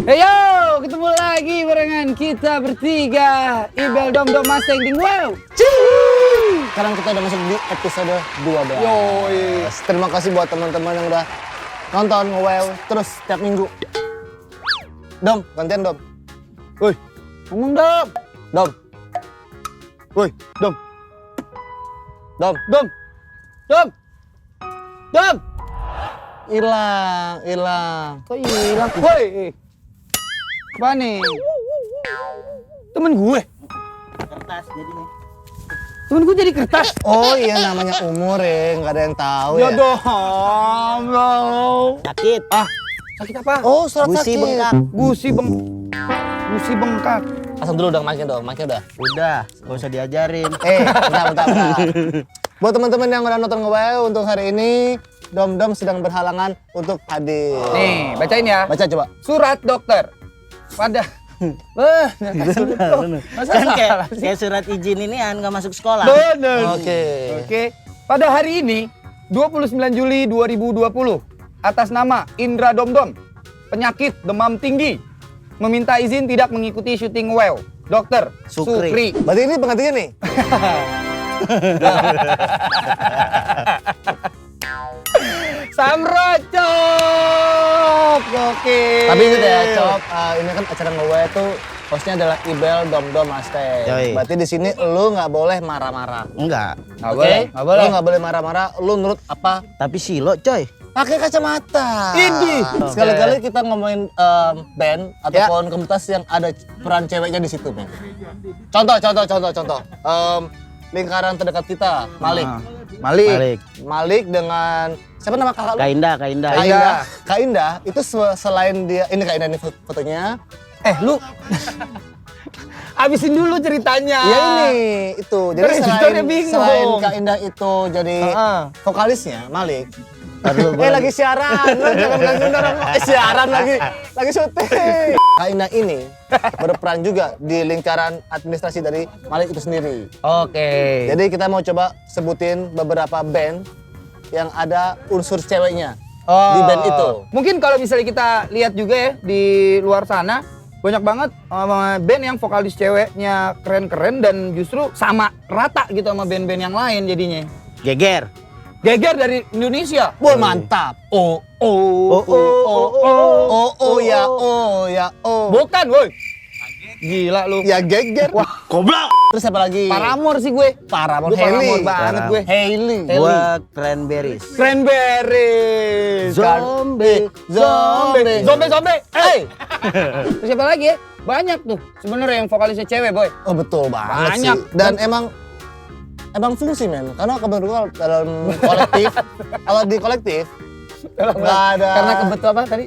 Hey yo, ketemu lagi barengan kita bertiga, Ibel Dom Dom Mustang Ding Wow. Sekarang kita udah masuk di episode 12. Yoi. Terima kasih buat teman-teman yang udah nonton Wow terus setiap minggu. Dom, gantian Dom. Woi, Ngomong Dom. Dom. Woi, Dom. Dom. Dom. Dom. Dom. Hilang. Kok hilang? Woi. Apa nih? Temen gue. Kertas jadinya. Temen gue jadi kertas. Oh iya, namanya umur ya, nggak ada yang tahu ya. dong. No. Sakit. Sakit apa? Oh, surat Gusi sakit. bengkak. Gusi bengkak. Pasang dulu dong, mic-nya dong, mic-nya udah. Udah, gak usah diajarin. Bentar. Buat teman-teman yang udah nonton Wow untuk hari ini, Dom sedang berhalangan untuk hadir. Nih, bacain ya. Baca coba. Surat dokter. Pada Kan kayak surat izin ini nggak masuk sekolah. Bener. Oke. Oke. Pada hari ini 29 Juli 2020 atas nama Indra Domdom, penyakit demam tinggi, meminta izin tidak mengikuti syuting Wow. Dokter Sukri. Berarti ini penggantinya nih. Samrocop. Oke. Tapi ingat ya, Cop, ini kan acara nge-Wow tuh hostnya adalah Ibel Dom Mustang. Yoi. Berarti di sini lu nggak boleh marah-marah. Enggak. Nggak Oke? boleh, nggak boleh. Lu nggak boleh marah-marah, lu nurut apa? Tapi silo coy. Pakai kacamata. Ini. Sekali-kali kita ngomongin band ataupun komunitas yang ada peran ceweknya di situ, men. Contoh. Lingkaran terdekat kita, Malik. Malik dengan siapa nama kakak lu? Kak Indah. Kak Indah itu selain dia, ini Kak Indah ini fotonya. Lu abisin dulu ceritanya. Ya ini itu. Jadi Registernya bingung. selain Kak Indah itu jadi vokalisnya Malik. Lagi siaran, lu jangan gangguin orang siaran lagi syuting. Kak Indah ini berperan juga di lingkaran administrasi dari Malik itu sendiri. Oke. Jadi kita mau coba sebutin beberapa band yang ada unsur ceweknya di band itu. Mungkin kalau misalnya kita lihat juga ya di luar sana banyak banget band yang vokalis ceweknya keren-keren dan justru sama rata gitu sama band-band yang lain jadinya. Geger. Geger dari Indonesia. Wah, mantap. Oh. Ya. Bukan, woi. Gila lu. Ya geger. Wah, Goblok. terus siapa lagi? Paramore sih gue. Paramore. Gue Paramore banget Paramore. gue. Hailey. Gua Cranberries. Cranberries. Zombie. Hey. Terus siapa lagi ya? Banyak tuh. Sebenarnya yang vokalisnya cewek, boy. Oh, betul banget Banyak. sih. Dan emang fungsi, men. Karena kebetulan dalam kolektif, kalau di kolektif nggak ada. Karena kebetulan apa tadi?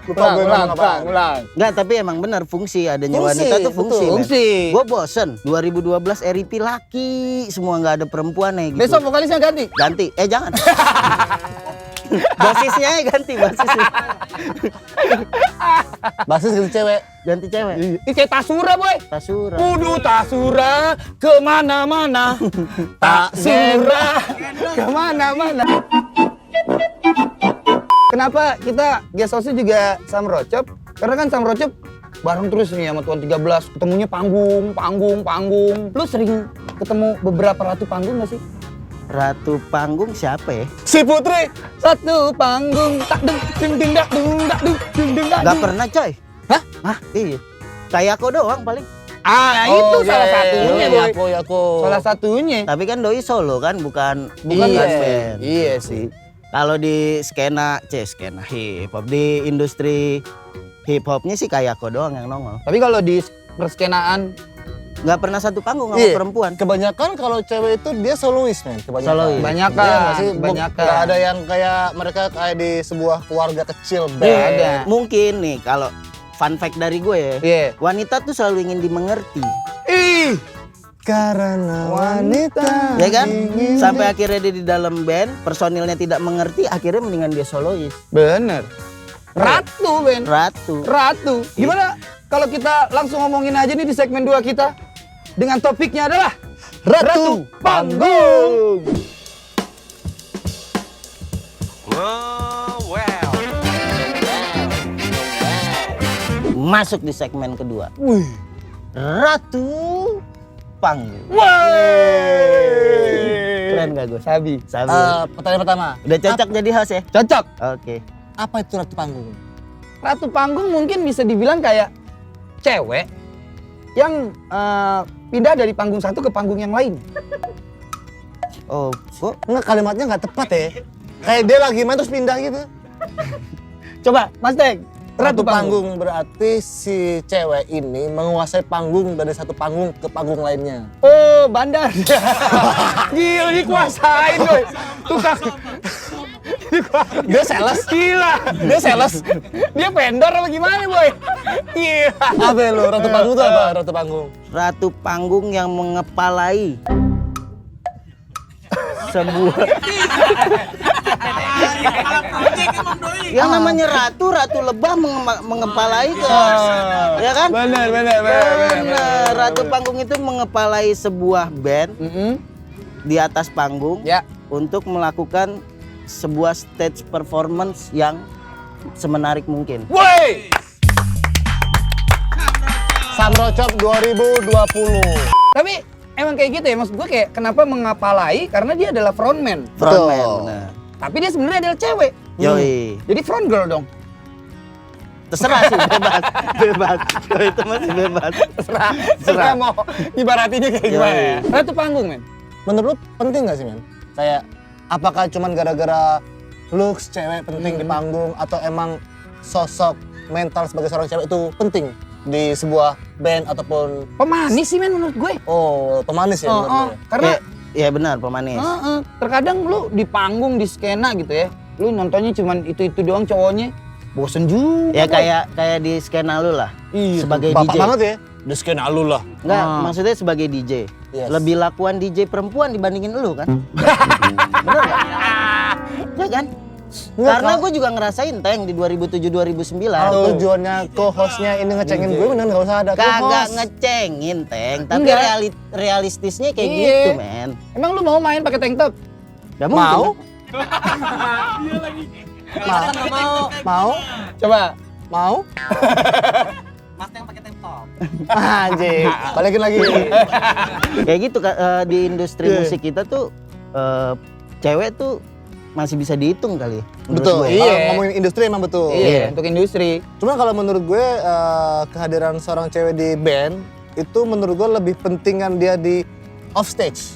Lupa gue ngomong apa. Ulang. Enggak, tapi emang benar fungsi adanya Fungsi, wanita tuh fungsi. betul. Fungsi. Gue bosen 2012 RIP laki semua nggak ada perempuan nih gitu. Besok vokalisnya ganti. Ganti. Jangan. Basisnya ganti basisnya. Basis gitu cewek. Ganti cewek. Ini kayak Tasura, boy. Tasura. Tasura kemana-mana. Tasura kemana-mana. Kenapa kita guest hostnya juga Samrocop? Karena kan Samrocop bareng terus nih sama Tuan 13. Ketemunya panggung. Lu sering ketemu beberapa ratu panggung gak sih? Ratu panggung siapa ya? Si Putri. Satu panggung tak ding ding dak dung dak dung ding ding dak. Gak pernah coy. Hah? Iya. Kayak aku doang paling. Itu salah satunya, boy. Aku. Salah satunya. Tapi kan doi solo kan, bukan Iya. band. Iya sih. Kalau di skena hip hop, di industri hip hopnya sih kayak aku doang yang nongol. Tapi kalau di perskenaan Nggak pernah satu panggung sama Iya. perempuan. Kebanyakan kalau cewek itu dia solois, men. Kebanyakan. Solois. Banyakan, Iya nggak sih? banyakan. Nggak ada yang kayak mereka kayak di sebuah keluarga kecil band. Iya, ada. Mungkin nih kalau fun fact dari gue ya, Iya. wanita tuh selalu ingin dimengerti. Ih, Karena wanita. Ya kan? ingin Sampai akhirnya dia di dalam band, personilnya tidak mengerti, akhirnya mendingan dia solois. bener. Ratu, Ben. Ratu. Ratu. Gimana kalau kita langsung ngomongin aja nih di segmen 2 kita dengan topiknya adalah Ratu Panggung. Masuk di segmen kedua. Wih. Ratu Panggung. Keren gak gue? Sabi. Sabi. Pertanyaan pertama. Udah cocok jadi host ya? Cocok. Oke. Apa itu ratu panggung? Ratu panggung mungkin bisa dibilang kayak cewek yang pindah dari panggung satu ke panggung yang lain. Oh, kok Enggak, kalimatnya nggak tepat ya. Kayak dia lagi main terus pindah gitu. Coba, Mas Dek. Ratu panggung berarti si cewek ini menguasai panggung dari satu panggung ke panggung lainnya. Oh, bandar. Gila, dikuasain boy. Tukang. Dia sales. Gila. Dia sales. Dia vendor apa gimana boy? Gila. Apa lu? Ratu panggung itu apa? Ratu panggung. Ratu Panggung yang mengepalai sebuah yang namanya ratu lebah mengepalai ke ya kan? Benar. Benar. Ratu Panggung itu mengepalai sebuah band di atas panggung Ya. untuk melakukan sebuah stage performance yang semenarik mungkin. Woi. Samrocop 2020. Tapi emang kayak gitu ya, maksud gue kayak kenapa mengapalai? Karena dia adalah frontman. Frontman, Betul. benar. Tapi dia sebenarnya adalah cewek. Yoi. Jadi front girl dong. Terserah sih, bebas. Kalau itu masih bebas. Terserah mau ibaratinnya kayak gimana ya. Ratu panggung, men. Menurut lu penting nggak sih, men? Kayak apakah cuman gara-gara looks cewek penting di panggung atau emang sosok mental sebagai seorang cewek itu penting di sebuah band ataupun Pemanis sih, men, menurut gue. pemanis ya menurut lu ya? Karena Ya benar, pemanis. terkadang lu di panggung, di skena gitu ya, lu nontonnya cuman itu doang cowoknya, bosen juga. Ya boy. kayak di skena lu lah. Iya, Sebagai bapak DJ. banget ya. Di skena lu lah. Enggak, maksudnya sebagai DJ. Yes. Lebih lakuan DJ perempuan dibandingin lu kan? Bener gak? Ya kan? Enggak, Karena gue juga ngerasain Teng di 2007-2009. Kalau tujuannya co-hostnya ini ngecengin gue, bener nggak usah ada Kagak co-host. ngecengin Teng, tapi Enggak. realistisnya kayak Iya. gitu men. Emang lu mau main pakai tank top? Gak mungkin. Mau? Mau? Coba. Mau? Anjing, balikin lagi. Kayak gitu di industri musik kita tuh cewek tuh masih bisa dihitung kali ya, menurut Betul, gue. Iya. kalau ngomongin industri emang betul. Iya, untuk industri. Cuman kalau menurut gue kehadiran seorang cewek di band itu menurut gue lebih pentingan dia di off stage.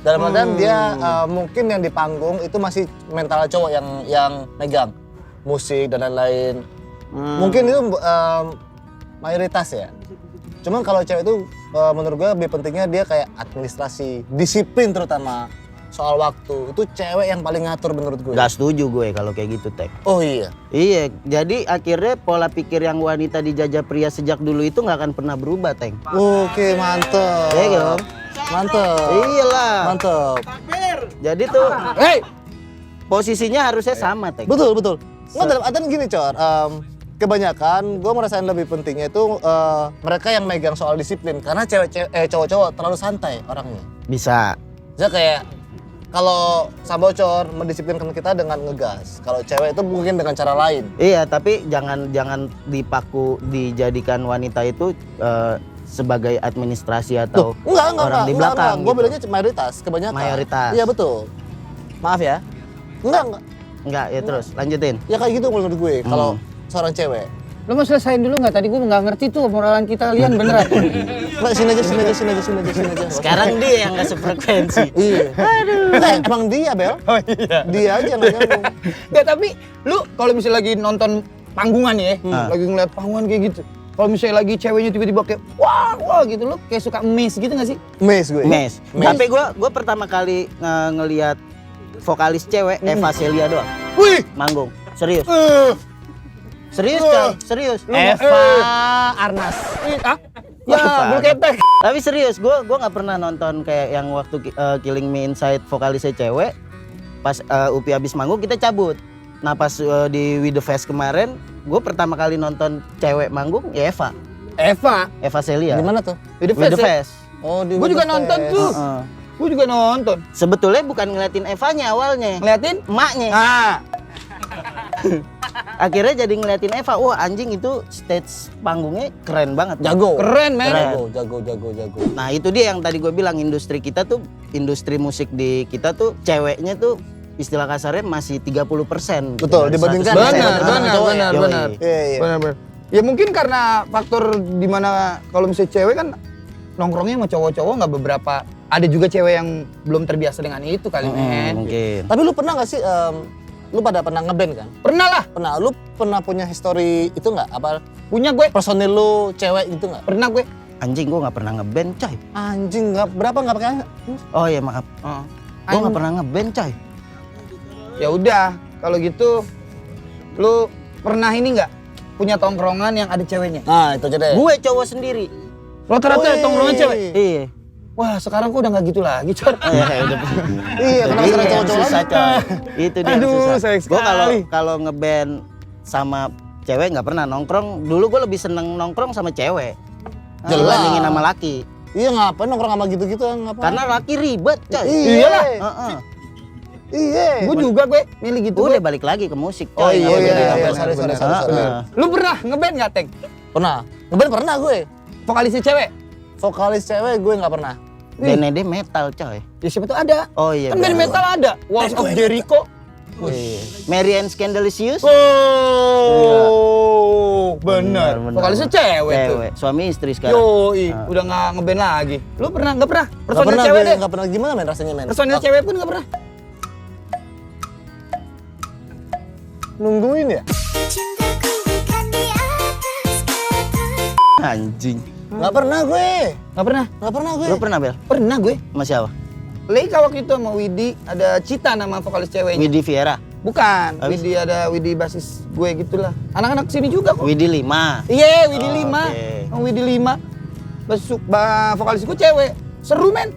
Dalam artian dia mungkin yang di panggung itu masih mental cowok yang megang musik dan lain-lain. Mungkin itu mayoritas ya. Cuman kalau cewek itu menurut gue lebih pentingnya dia kayak administrasi, disiplin terutama soal waktu. Itu cewek yang paling ngatur menurut gue. Gak setuju gue kalau kayak gitu Tek. Oh iya. Iya, jadi akhirnya pola pikir yang wanita dijajah pria sejak dulu itu nggak akan pernah berubah, Teng. Oke, mantep. Iya dong. Mantep. Iyalah. Mantep. Jadi tuh Hei, posisinya harusnya sama, Teng. Betul. Nggak, dalam artian gini, Cor. Kebanyakan gue merasain lebih pentingnya itu mereka yang megang soal disiplin. Karena cowok-cowok terlalu santai orangnya. Bisa. Jadi kayak kalau Sambocor mendisiplinkan kita dengan ngegas. Kalau cewek itu mungkin dengan cara lain. Iya, tapi jangan dijadikan wanita itu sebagai administrasi atau orang di belakang. Gue gitu. bilangnya mayoritas, kebanyakan. Mayoritas. Iya betul. Maaf ya. Enggak. Enggak, ya terus lanjutin. Ya kayak gitu menurut gue. Kalau seorang cewek. lu mau selesain dulu nggak? Tadi gue nggak ngerti tuh moralan kita kalian beneran. Nggak, sini aja. Sekarang dia yang nggak sefrekuensi. Iya. Aduh. Nah, emang dia, Bel. Oh iya. Dia aja nggak nyambung. Ya tapi lu kalau misalnya lagi nonton panggungan ya, lagi ngeliat panggungan kayak gitu. Kalau misalnya lagi ceweknya tiba-tiba kayak wah gitu, lu kayak suka miss gitu nggak sih? Mes gue. Mes. Tapi gue pertama kali ngelihat vokalis cewek Eva Celia doang. Wih, Manggung. Serius. Serius, Cang. Serius. Eva Arnas. ya Apaan? bulu ketek. Tapi serius, gue nggak pernah nonton kayak yang waktu Killing Me Inside vokalisnya cewek. Pas Upi abis manggung kita cabut. Nah pas di We The Fest kemarin, gue pertama kali nonton cewek manggung ya Eva Celia. Di mana tuh? Di We The Fest. Oh, di Gue juga Windows nonton Fest. tuh. Gue juga nonton. Sebetulnya bukan ngeliatin Evanya awalnya, Ngeliatin? emaknya. Ah. Akhirnya jadi ngeliatin Eva, wah anjing itu stage panggungnya keren banget. Jago. Keren, men. Jago. Nah itu dia yang tadi gue bilang, industri kita tuh, industri musik di kita tuh ceweknya tuh istilah kasarnya masih 30%. Betul, dibandingkan Benar. Iya, iya. Benar. Ya mungkin karena faktor dimana kalau misalnya cewek kan nongkrongnya sama cowok-cowok nggak beberapa. Ada juga cewek yang belum terbiasa dengan itu kali, men. Mungkin. Tapi lu pernah gak sih, lu pada pernah ngeband kan? Pernah lah. Pernah, lu pernah punya history itu nggak? Apa Punya gue. personil lu cewek gitu nggak? Pernah gue. Anjing gue nggak pernah ngeband coy. Anjing, berapa nggak pakai? Oh iya maaf. Gue nggak pernah ngeband coy. Ya udah, kalau gitu lu pernah ini nggak punya tongkrongan yang ada ceweknya? Nah itu aja deh. Gue cowok sendiri. Rata-rata Wih. tongkrongan cewek. Iya. Wah, sekarang kok udah nggak gitu lagi, Cor. Iya, kenapa Jadi sekarang yang cowok-cowok susah lagi? coy. Itu dia yang Aduh, susah. sayang Gue sekali. kalau ngeband sama cewek nggak pernah nongkrong. Dulu gue lebih seneng nongkrong sama cewek. Jelas. Dibandingin sama laki. Iya ngapain nongkrong sama gitu-gitu ngapain? Karena laki ribet coy. Iyalah. Heeh. Iya. Gue juga gue milih gitu. Udah gue. balik lagi ke musik Oh coy. iya, Nggak iya, boleh iya, ngeband. sorry. Heeh. Lu pernah ngeband nggak, Teng? Pernah. Ngeband pernah gue. Vokalisnya cewek? Vokalis cewek gue nggak pernah. Bandnya dia metal coy. Ya siapa tuh ada. Oh iya. Kan band bener. metal ada. Walls of Jericho. Iya. Mary and Scandalicious. Oh, bener. Bener. Vokalisnya cewek tuh. Cewek. Suami istri sekarang. Yoi, udah nggak ngeband lagi. Lu pernah? Nggak pernah? Nggak Personil pernah cewek gue, deh. nggak pernah gimana men rasanya men. Personil cewek pun nggak pernah. Nungguin ya? Cintaku bukan di atas kata. Anjing. Nggak pernah gue. Nggak pernah? Nggak pernah gue. Lu pernah Bel? Pernah gue. Sama siapa? Leika waktu itu sama Widi, ada Cita nama vokalis ceweknya. Widi Viera. Bukan, Habis? Widi ada Widi basis gue gitulah. Anak-anak sini juga kok. Widi 5. Iya, Widi Oh, 5. oke. Sama Widi 5. Vokalis gue cewek. Seru, men.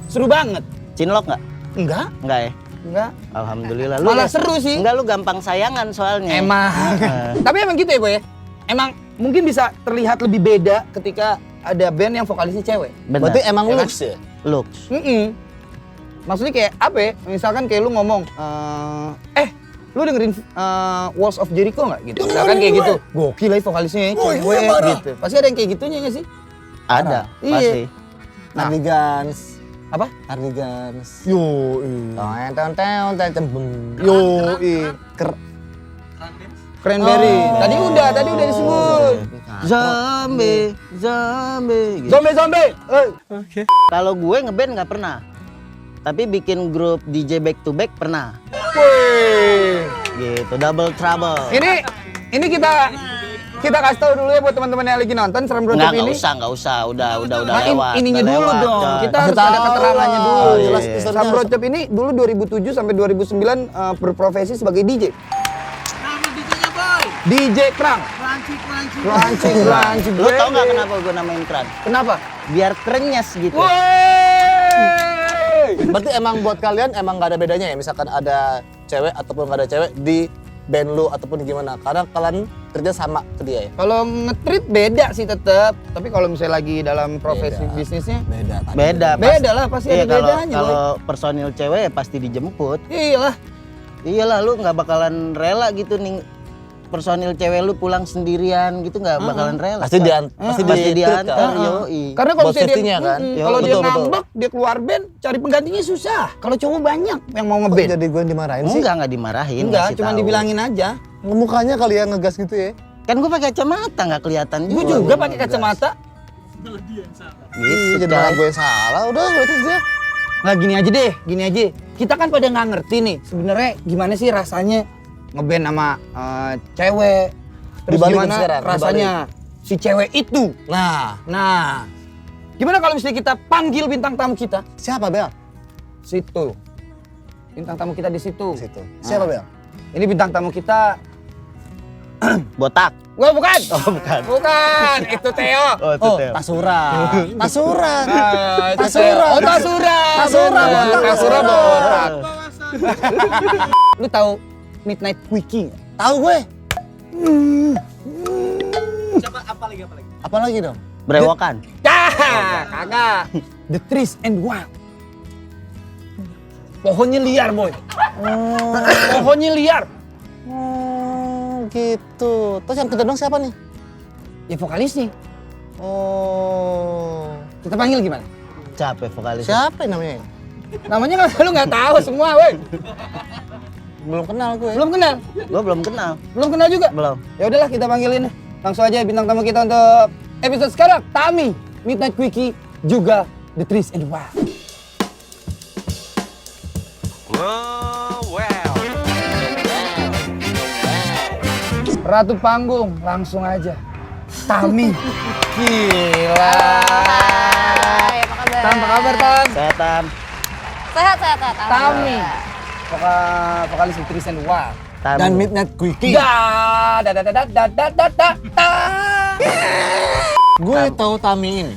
Seru banget. Cinlok nggak? Enggak, Enggak ya? enggak. Alhamdulillah. Malah seru sih. Enggak, lu gampang sayangan soalnya. Emang. Tapi emang gitu ya, Boy ya? Emang mungkin bisa terlihat lebih beda ketika ada band yang vokalisnya cewek. Benar. Berarti emang Ya kan? looks ya? looks. Maksudnya kayak apa ya? Misalkan kayak lu ngomong, lu dengerin Walls of Jericho nggak gitu? Misalkan kayak gitu, gokil lah vokalisnya ya, cewek gitu. Pasti ada yang kayak gitunya nggak sih? Ada, Iya. pasti. Nah. Cardigans. Apa? Cardigans. Yo, yo, Cranberry. Tadi udah disebut. Zombie. Gitu. Zombie. Kalau gue ngeband nggak pernah. Tapi bikin grup DJ back to back pernah. Wih. Gitu, Double Trouble. Ini kita kasih tahu dulu ya buat teman-teman yang lagi nonton Seram Bro Top ini. Nggak usah. Udah Nah, lewat. ininya udah dulu lewat, dong. coy. Kita harus ada keterangannya dulu. Oh, jelas, Iya. historinya Seram Bro harus- Top ini dulu 2007 sampai 2009 berprofesi sebagai DJ. DJ Krang. Crunchy. Lu tau nggak kenapa gue namain Kran? Kenapa? Biar kerenyes gitu. Wey! Berarti emang buat kalian emang nggak ada bedanya ya? Misalkan ada cewek ataupun nggak ada cewek di band lu ataupun gimana? Karena kalian kerja sama ke dia ya? Kalau nge-treat beda sih tetap. Tapi kalau misalnya lagi dalam profesi Beda. bisnisnya, Beda. Beda lah, pasti ada bedanya, Kalau personil cewek ya pasti dijemput. iyalah. Iyalah lu nggak bakalan rela gitu nih personil cewek lu pulang sendirian gitu nggak bakalan rela. Pasti pasti diantar, kan? yoi. Karena kalau Buat misalnya safety-nya kan? kalau dia Betul, betul. ngambek, dia keluar band, cari penggantinya susah. Kalau cowok banyak yang mau ngeband. Jadi gue yang dimarahin sih? Enggak dimarahin. Enggak, ngasih cuma tahu. dibilangin aja. Mukanya kali yang ngegas gitu ya? Kan gue pakai kacamata nggak kelihatan juga. Gue juga pakai kacamata. Iya, jadi malah gue yang salah. Udah, berarti dia. Nah gini aja. Kita kan pada nggak ngerti nih sebenarnya gimana sih rasanya ngeband sama cewek. Terus Dibalikin gimana sekarang, rasanya si cewek itu. Nah, Gimana kalau misalnya kita panggil bintang tamu kita? siapa Bel? Situ. Bintang tamu kita di situ. Situ. Siapa Bel? Ini bintang tamu kita. Botak. Wah bukan. Oh bukan. Bukan. Itu Theo. Oh itu Teo. Tasura. Tasura. Itu Tasura. Theo. Oh Tasura. Tasura, Bener. botak. Tasura botak. Lu tahu Midnight Quickie nggak? Tahu gue. Apa lagi dong? Brewokan. Kagak. The Trees and Wild. Pohonnya liar, boy. Pohonnya liar. gitu. Terus yang kedua siapa nih? Ya vokalisnya. Oh. Kita panggil gimana? Capek vokalis. Siapa namanya? Namanya kan lu nggak tahu semua, woi. Belum kenal gue. Belum kenal? Gua belum kenal. Belum kenal juga? Belum. Ya udahlah kita panggilin. Langsung aja bintang tamu kita untuk episode sekarang, Tami, Midnight Quickie, juga The Trees and Wild. Ratu panggung, langsung aja. Tami. Gila. Hai, apa kabar? Tam, apa kabar Tam? Saya Tam. Sehat. Tami. Vokalis The Trees and Wild. Tam. Dan Midnight Quickie. Gue tahu Tami ini.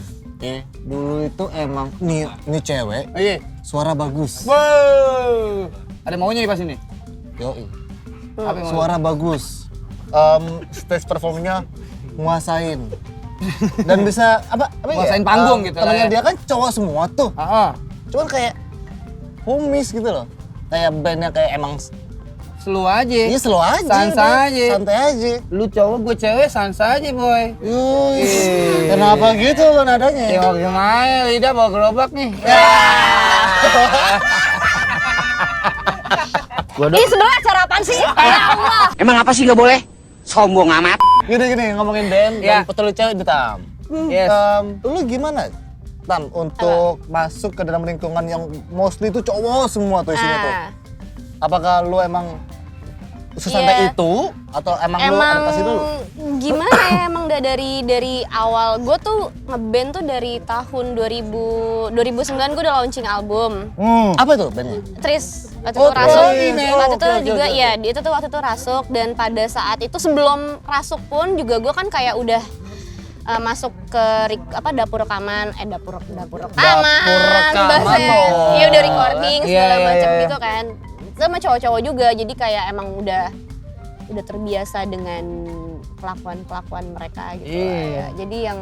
Dulu itu emang nih cewek, Iya. suara bagus. Wow. Ada maunya nih pas ini. Yoi. Apa yang mau? Suara bagus. Stage performnya nguasain. Dan bisa apa Nguasain panggung gitu lah temennya ya. dia kan cowok semua tuh. Ah, Cuman kayak homies gitu loh. Kayak bandnya kayak emang slow aja. iya slow aja. Santai udah. aja. Santai aja. Lu cowok, gue cewek, sans aja boy. Yoi. Kenapa gitu lo nadanya? Tengok gimana, lidah bawa gerobak nih. Ini sebenarnya acara apaan sih? Ya Allah. Emang apa sih nggak boleh? Sombong amat. Gini ngomongin band Ya. dan petulis cewek nih Tam. Yes. Lu gimana Tam untuk masuk ke dalam lingkungan yang mostly itu cowok semua tuh isinya tuh? Ah, Apakah lu emang sesantai Iya. itu atau emang lu emang adaptasi dulu? gimana ya, emang dari awal gue tuh ngeband tuh dari tahun 2009 gue udah launching album. Apa itu bandnya? Tris waktu Oh, itu Rasuk. Tris. Waktu itu Oke, juga oke. ya, itu tuh waktu itu Rasuk, dan pada saat itu sebelum Rasuk pun juga gue kan kayak udah masuk ke dapur rekaman, dapur rekaman, bahasanya. Iya udah recording segala Iya, macam iya. gitu kan. Sama cowok-cowok juga, jadi kayak emang udah terbiasa dengan kelakuan mereka gitu lah Iya. ya. Jadi yang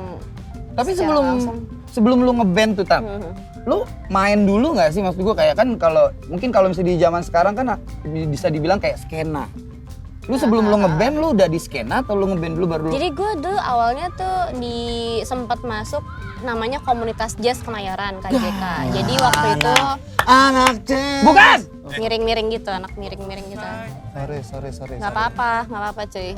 Tapi secara langsung. sebelum lu ngeband tuh Tam, lu main dulu nggak sih? Maksud gue kayak kan mungkin kalau misalnya di zaman sekarang kan bisa dibilang kayak skena. Lu sebelum lu ngeband lu udah di skena atau lu ngeband dulu baru lu? Jadi gue tuh awalnya tuh sempat masuk namanya komunitas jazz Kenayaran KJK. Jadi waktu itu Anak jazz. Bukan! miring-miring gitu, anak miring-miring gitu. Sorry. Nggak apa-apa cuy.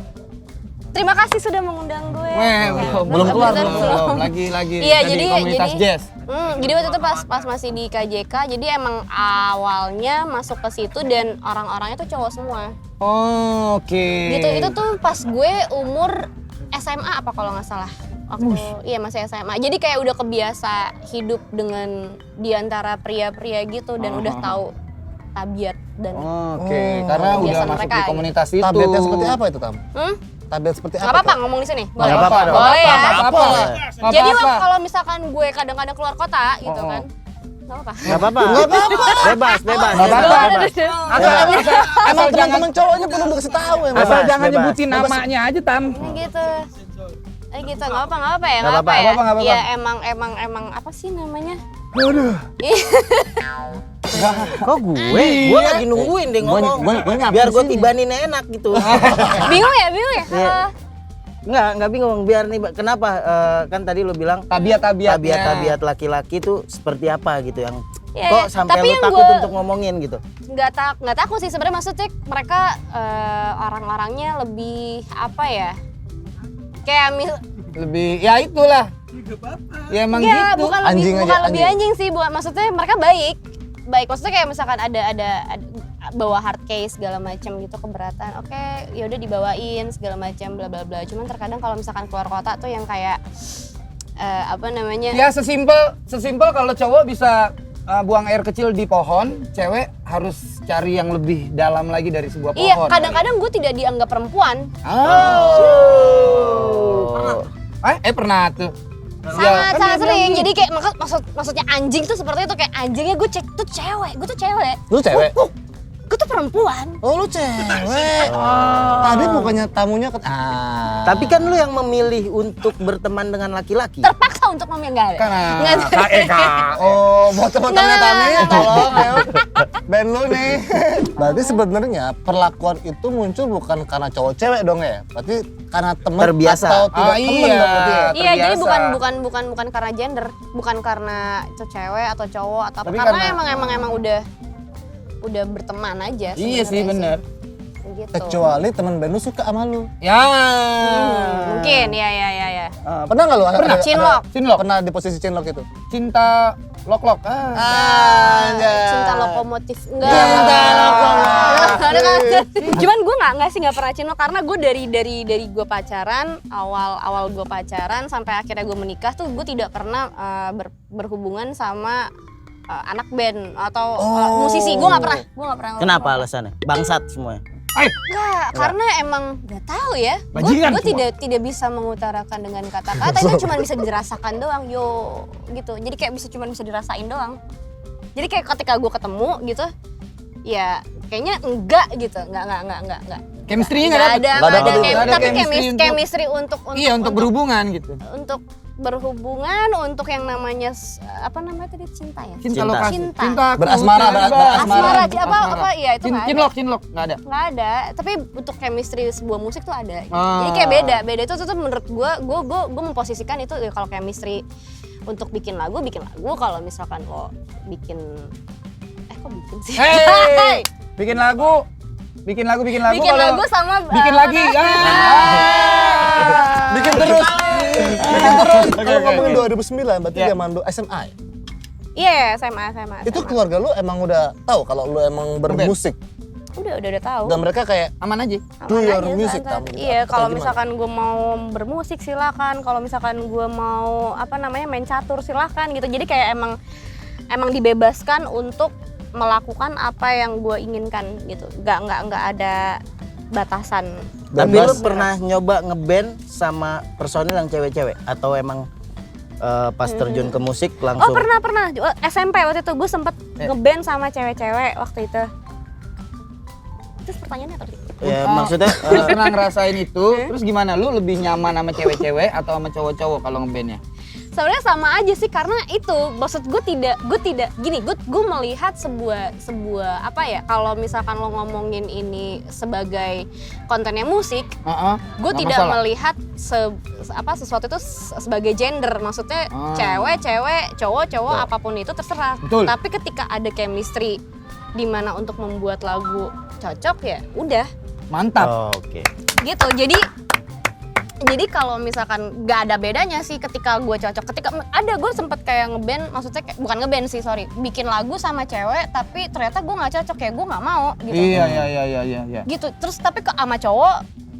Terima kasih sudah mengundang gue. Weh, Ya, belum keluar belum. belum. Lagi. Iya, Tadi jadi komunitas jazz. Jadi waktu itu pas masih di KJK, jadi emang awalnya masuk ke situ dan orang-orangnya tuh cowok semua. Oh, oke. Gitu, itu tuh pas gue umur SMA apa kalau nggak salah. Iya masih SMA. Jadi kayak udah kebiasa hidup dengan diantara pria-pria gitu dan udah tahu tabiat dan Oke, karena udah kebiasaan masuk mereka, di gitu. komunitas itu. Tabiatnya seperti apa itu Tam? Hmm? Tabiat seperti Nggak apa? apa-apa Tam? ngomong di sini. Nggak apa-apa dong. Boleh ya. Apa-apa. Jadi kalau misalkan gue kadang-kadang keluar kota gitu kan. Nggak apa-apa. Nggak apa-apa. Bebas. Nggak apa-apa. Asal jangan Teman-teman cowok ini perlu dikasih tahu emang. asal Bebas, jangan bebas. nyebutin namanya aja Tam. Ini gitu. Gitu, nggak apa-apa ya, Nggak apa-apa. Nggak apa-apa. Ya emang apa sih namanya? Kok gue? Gue lagi nungguin deh ngomong. Gue ngapa Biar gue sini? tibanin enak gitu. Bingung ya? Nggak bingung. Biar nih, kenapa? Kan tadi lu bilang Tabiat-tabiatnya. tabiat laki-laki itu seperti apa gitu yang Ya, kok sampai tapi lu yang takut gua- untuk ngomongin gitu. Nggak takut sih sebenarnya, maksudnya mereka orang-orangnya lebih apa ya? Kayak Lebih ya itulah. Ya emang Enggak, gitu. bukan Anjing lebih aja, lebih anjing sih, bukan, maksudnya mereka baik. Maksudnya kayak misalkan ada bawa hard case segala macam gitu keberatan. Oke, ya udah dibawain segala macam bla bla bla. Cuman terkadang kalau misalkan keluar kota tuh yang kayak apa namanya? Ya sesimpel kalau cowok bisa buang air kecil di pohon, cewek harus cari yang lebih dalam lagi dari sebuah pohon. Iya, kadang-kadang gue tidak dianggap perempuan. Pernah tuh. Sangat sering. Jadi kayak maksudnya anjing tuh seperti itu, kayak anjingnya gue cek tuh cewek, gue tuh cewek. Lu cewek? Gue tuh perempuan. Oh lu cewek. Tadi bukannya tamunya Tapi kan lu yang memilih untuk berteman dengan laki-laki. Terpaksa untuk ngomong enggak ada. Karena Nggak ada. Oh, buat teman-temannya Tami, tolong ayo. band lu nih. Berarti sebenarnya perlakuan itu muncul bukan karena cowok cewek dong ya? Berarti karena teman Terbiasa. atau tidak teman iya. dong berarti ya? Iya, jadi terbiasa. bukan karena gender, bukan karena cewek atau cowok atau apa. Tapi Karena karena- emang udah berteman aja. Iya sih bener. Gitu. Kecuali teman band lu suka sama lu. Ya. Mungkin ya. Pernah nggak lu? Pernah. Cinlok. Cinlok. Pernah di posisi cinlok itu? Cinta lok-lok. Cinta lokomotif enggak. Cinta lokomotif. Ada kan? Cuman gue nggak pernah cinlok karena gue dari gue pacaran awal gue pacaran sampai akhirnya gue menikah tuh gue tidak pernah berhubungan sama anak band atau musisi. Gue nggak pernah. Kenapa alasannya? Bangsat semuanya. Enggak, karena emang nggak tahu ya. Bajingan Gue semua. tidak bisa mengutarakan dengan kata-kata itu cuma bisa dirasakan doang, gitu. Jadi kayak cuma bisa dirasain doang. Jadi kayak ketika gue ketemu gitu, ya kayaknya enggak gitu, enggak. Chemistry-nya Nggak ada, Nggak dapet itu. Nggak ada tapi chemistry untuk- chemistry untuk Iya, untuk berhubungan gitu. untuk berhubungan, untuk yang namanya apa namanya tadi cinta ya? Cinta Cinta. lokasi. Cinta. Cinta Berasmara, Asmara, apa iya itu nggak ada. Cinlok nggak ada. Nggak ada, tapi untuk chemistry sebuah musik tuh ada. Ah. Jadi kayak beda itu tuh menurut gue memposisikan itu ya, kalau chemistry untuk bikin lagu. Kalau misalkan lo bikin kok bikin sih? Hey, bikin lagu bikin kalau- lagu sama bikin lagi. Bikin terus. Bikin terus. Kalau ngomongin 2009 berarti Iya. zaman lu SMA ya? Iya, SMA. Itu keluarga lu emang udah tahu kalau lu emang bermusik udah tahu. dan mereka kayak Aman aja. do Aman your aja, music santai. kamu gitu. Iya, Atau kalau gimana? misalkan gue mau bermusik silakan, kalau misalkan gue mau main catur silakan gitu. Jadi kayak emang dibebaskan untuk melakukan apa yang gue inginkan gitu. Nggak ada batasan. Tapi lu Bebas. pernah nyoba ngeband sama personil yang cewek-cewek atau emang pas terjun ke musik Oh langsung? pernah SMP waktu itu gue sempet ngeband sama cewek-cewek waktu itu. Terus pertanyaannya apa tadi? Ya maksudnya Lu pernah ngerasain itu, terus gimana? Lu lebih nyaman sama cewek-cewek atau sama cowok-cowok kalau ngebandnya? Sebenarnya sama aja sih karena itu maksud gue tidak gini, gue melihat sebuah apa ya, kalau misalkan lo ngomongin ini sebagai kontennya musik, gue nggak tidak masalah. melihat sesuatu itu sebagai gender. Maksudnya cewek cowok apapun itu terserah. Betul. Tapi ketika ada chemistry di mana untuk membuat lagu cocok ya udah Mantap. Oh, oke. gitu. Jadi kalau misalkan nggak ada bedanya sih ketika gue cocok. Ketika ada gue sempet kayak ngeband, maksudnya kayak, bukan ngeband sih, sorry, bikin lagu sama cewek tapi ternyata gue nggak cocok, kayak gue nggak mau gitu. Iya. Gitu. Terus tapi sama cowok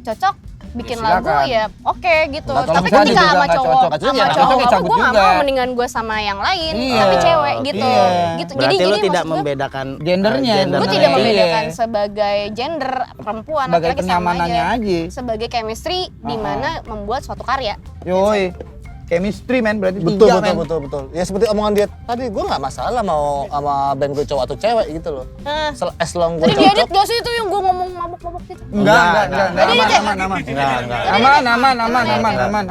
cocok bikin Ya, lagu silakan. ya oke gitu. Kalau Tapi misalnya ketika juga sama nggak cowok cocok, ya nggak cocok, ya cabut gue nggak juga. mau, mendingan gue sama yang lain Iya. tapi cewek gitu. Iya. Gitu. Berarti lu tidak maksud gue, membedakan Gendernya. gender. gue tidak Iya. membedakan sebagai gender perempuan Sebagai laki-laki sama kenyamanannya aja. sebagai chemistry di mana membuat suatu karya. Yoi. Chemistry men berarti Betul, tiga, betul, men. betul. Ya seperti omongan dia tadi, gue nggak masalah mau sama band gue cowok atau cewek gitu loh. As long gue Tadi diedit cocok. gak sih itu yang gue ngomong mabok-mabok gitu? Enggak. Aman. Aman.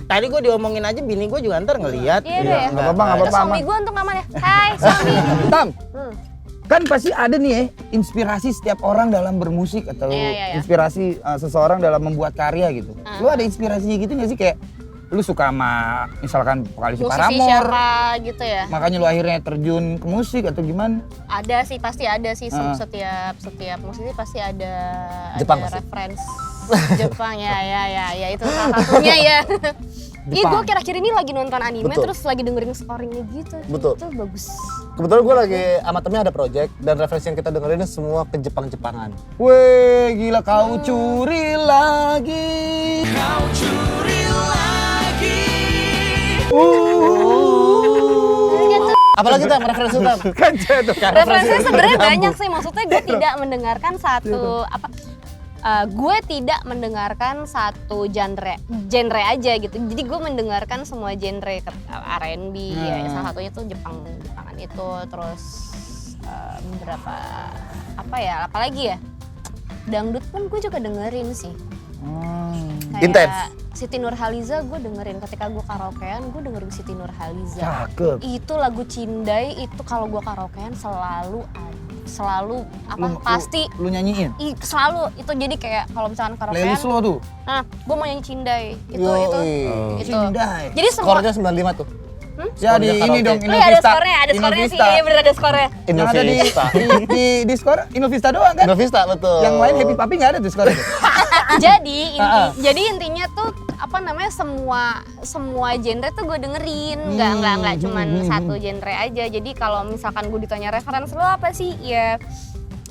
Tadi gue diomongin aja, bini gue juga ntar ngelihat. Iya deh. Nggak apa-apa, Suami gue untuk aman ya. Hai suami. Tam, kan pasti ada nih ya inspirasi setiap orang dalam bermusik atau Iya. inspirasi seseorang dalam membuat karya gitu. Lu ada inspirasinya gitu nggak sih, kayak lu suka sama misalkan vokalis Musisi Paramore, siapa gitu ya? makanya lu akhirnya terjun ke musik atau gimana? Ada sih, pasti ada sih. Setiap musisi pasti ada Jepang pasti. reference Jepang ya itu salah satunya ya. Iya, gue akhir-akhir ini lagi nonton anime Betul. terus lagi dengerin scoringnya gitu. Betul. Itu bagus. Kebetulan gue lagi sama temennya ada project dan referensi yang kita dengerin semua ke Jepang-Jepangan. Weh, gila kau curi lagi. Apalagi Tam, referensi Tam? Kan jatuh kan. Referensinya sebenarnya banyak sih, maksudnya gue tidak mendengarkan gue tidak mendengarkan satu genre aja gitu. Jadi gue mendengarkan semua genre, R&B ya, salah satunya tuh Jepangan itu, terus beberapa apalagi ya, dangdut pun gue juga dengerin sih. Kayak Intens? Siti Nurhaliza gue dengerin ketika gue karaokean, gue dengerin Siti Nurhaliza. Cakep. Itu lagu Cindai itu kalau gue karaokean selalu pasti Lu nyanyiin? selalu itu, jadi kayak kalau misalkan karaokean. Playlist lo tuh. Nah, gue mau nyanyi Cindai. Itu. Cindai. Jadi semua Skornya 95 tuh. Ya di Skornya ini karaoke. dong, Oh iya, ada skornya sih, iya bener ada skornya. Yang ada di skor Innovista doang kan? Innovista betul. Yang lain Happy Papi nggak ada tuh skornya. Jadi intinya tuh apa namanya, semua genre tuh gue dengerin, nggak cuman satu genre aja. Jadi kalau misalkan gue ditanya referensi lo apa sih, ya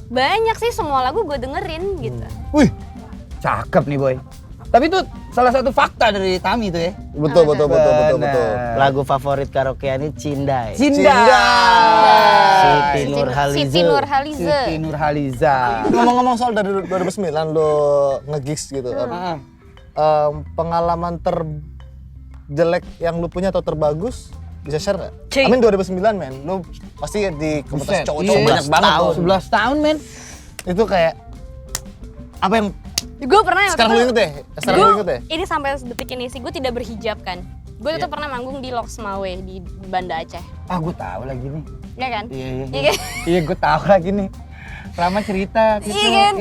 banyak sih, semua lagu gue dengerin gitu. Wih, cakep nih boy. Tapi itu salah satu fakta dari Tami tuh ya. Betul. Lagu favorit karaokean ini Cindai. Cinda. Siti Nurhaliza. Siti Nurhaliza. Ngomong-ngomong soal dari 2009 lo nge-gigs gitu. Pengalaman terjelek yang lu punya atau terbagus bisa share nggak? Amin 2009 men, lu pasti di komunitas Buset, cowok-cowok iya. banyak banget tuh. 11 tahun men. Itu kayak apa yang Gue pernah sekarang lu inget deh? Sekarang lu inget deh? Ini sampai detik ini sih gue tidak berhijab kan. Gue tuh pernah manggung di Loks Mawe di Banda Aceh. Ah gue tahu lagi nih. Iya kan? Iya. Iya kan? Iya gue tahu lagi nih. Rama cerita gitu. Iya kan?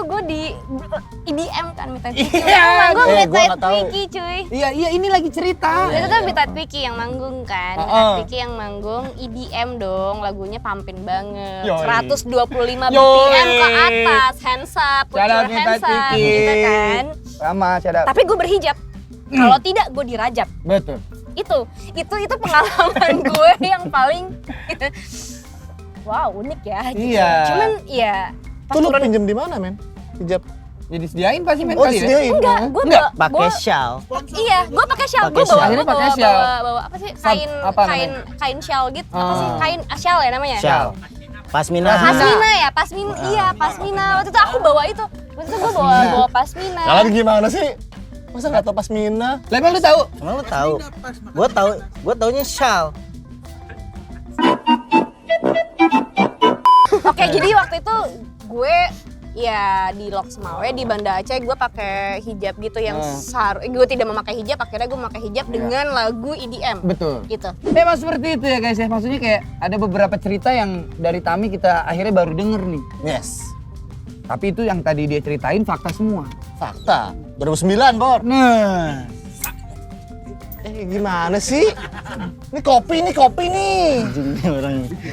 Gue di IDM kan, Midnight Wiki. Iya, Manggung gua Midnight nggak tahu. Wiki cuy. Iya ini lagi cerita. Itu tuh Midnight Wiki yang manggung kan. Midnight Wiki yang manggung EDM dong, lagunya pumpin banget. Yoi. 125 BPM Yoi. ke atas, hands up, put Shout out your hands Midnight up Wiki. gitu kan. Rama cerita. Tapi gue berhijab. Kalau tidak gue dirajab. Betul. Itu pengalaman gue yang paling wow, unik ya gitu. Iya. Cuman ya pas Tuh lu turun pinjem di mana men? Hijab. Ya disediain pasti men Oh kali ya. disediain? enggak, gue Pakai shawl. Iya, gue pakai shawl. Pakai Gue bawa, shawl. Akhirnya gua pakai bawa, shawl. bawa apa sih? Kain, apa kain shawl gitu. Apa sih? Kain shawl ya namanya? Shawl. Pasmina. Pasmina ya, pasmina. Iya, pasmina. Waktu itu aku bawa itu. Waktu itu gue bawa pasmina. Kalian gimana sih? Masa nggak tau pasmina? Lah emang lu tahu? Emang lu tahu? Gua taunya shawl. Oke, jadi waktu itu gue ya di Loks Mawe di Banda Aceh gue pakai hijab gitu yang gue tidak memakai hijab, akhirnya gue memakai hijab dengan lagu EDM. Betul. Gitu. Memang seperti itu ya guys ya. Maksudnya kayak ada beberapa cerita yang dari Tami kita akhirnya baru denger nih. Yes. Tapi itu yang tadi dia ceritain fakta semua. Fakta. 2009 Bor. Nah, Gimana sih? Ini kopi nih.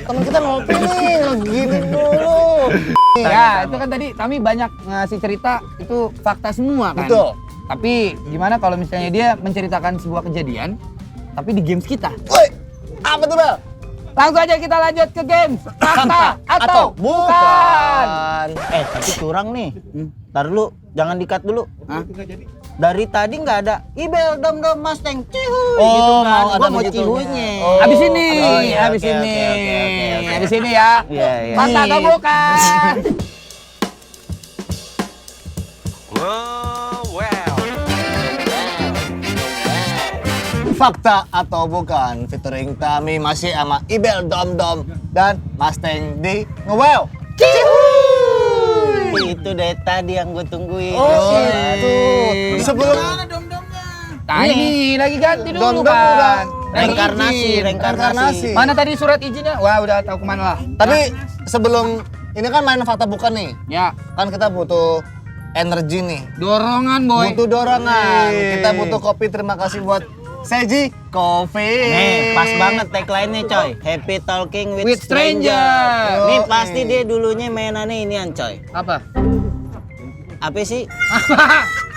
Temen kita ngopi nih, gini dulu. ya itu kan tadi Tami banyak ngasih cerita itu fakta semua kan. Betul. Tapi gimana kalau misalnya dia menceritakan sebuah kejadian tapi di games kita? Woi, apa tuh Bel? Langsung aja kita lanjut ke games. Fakta atau bukan? Tapi curang nih. Ntar dulu, jangan di-cut dulu. Hah? Dari tadi nggak ada Ibel dom Mustang cihuy Oh, gitu kan. mau ada Gua mau begitunya. cihuйnya. Oh. Abis ini, Oh, iya, abis oke, ini, oke. abis ini ya. Iya, iya. Fakta atau bukan? Fakta atau bukan? Featuring Tami masih sama Ibel Dom dan Mustang di Ngewel. Itu dari tadi yang gue tungguin. Oh, itu. Sebelum Nah ini lagi ganti dulu Dom kan. Reinkarnasi. Mana tadi surat izinnya? Wah udah tahu kemana lah. Tapi sebelum ini kan main fakta bukan nih. Ya, Kan kita butuh energi nih. dorongan boy. Butuh dorongan. Kita butuh kopi. Terima kasih buat Seji Coffee. Nih, pas banget tagline-nya coy. Happy talking with, With stranger. Nih Yo, pasti dia dulunya mainannya inian coy. Apa? Apa sih?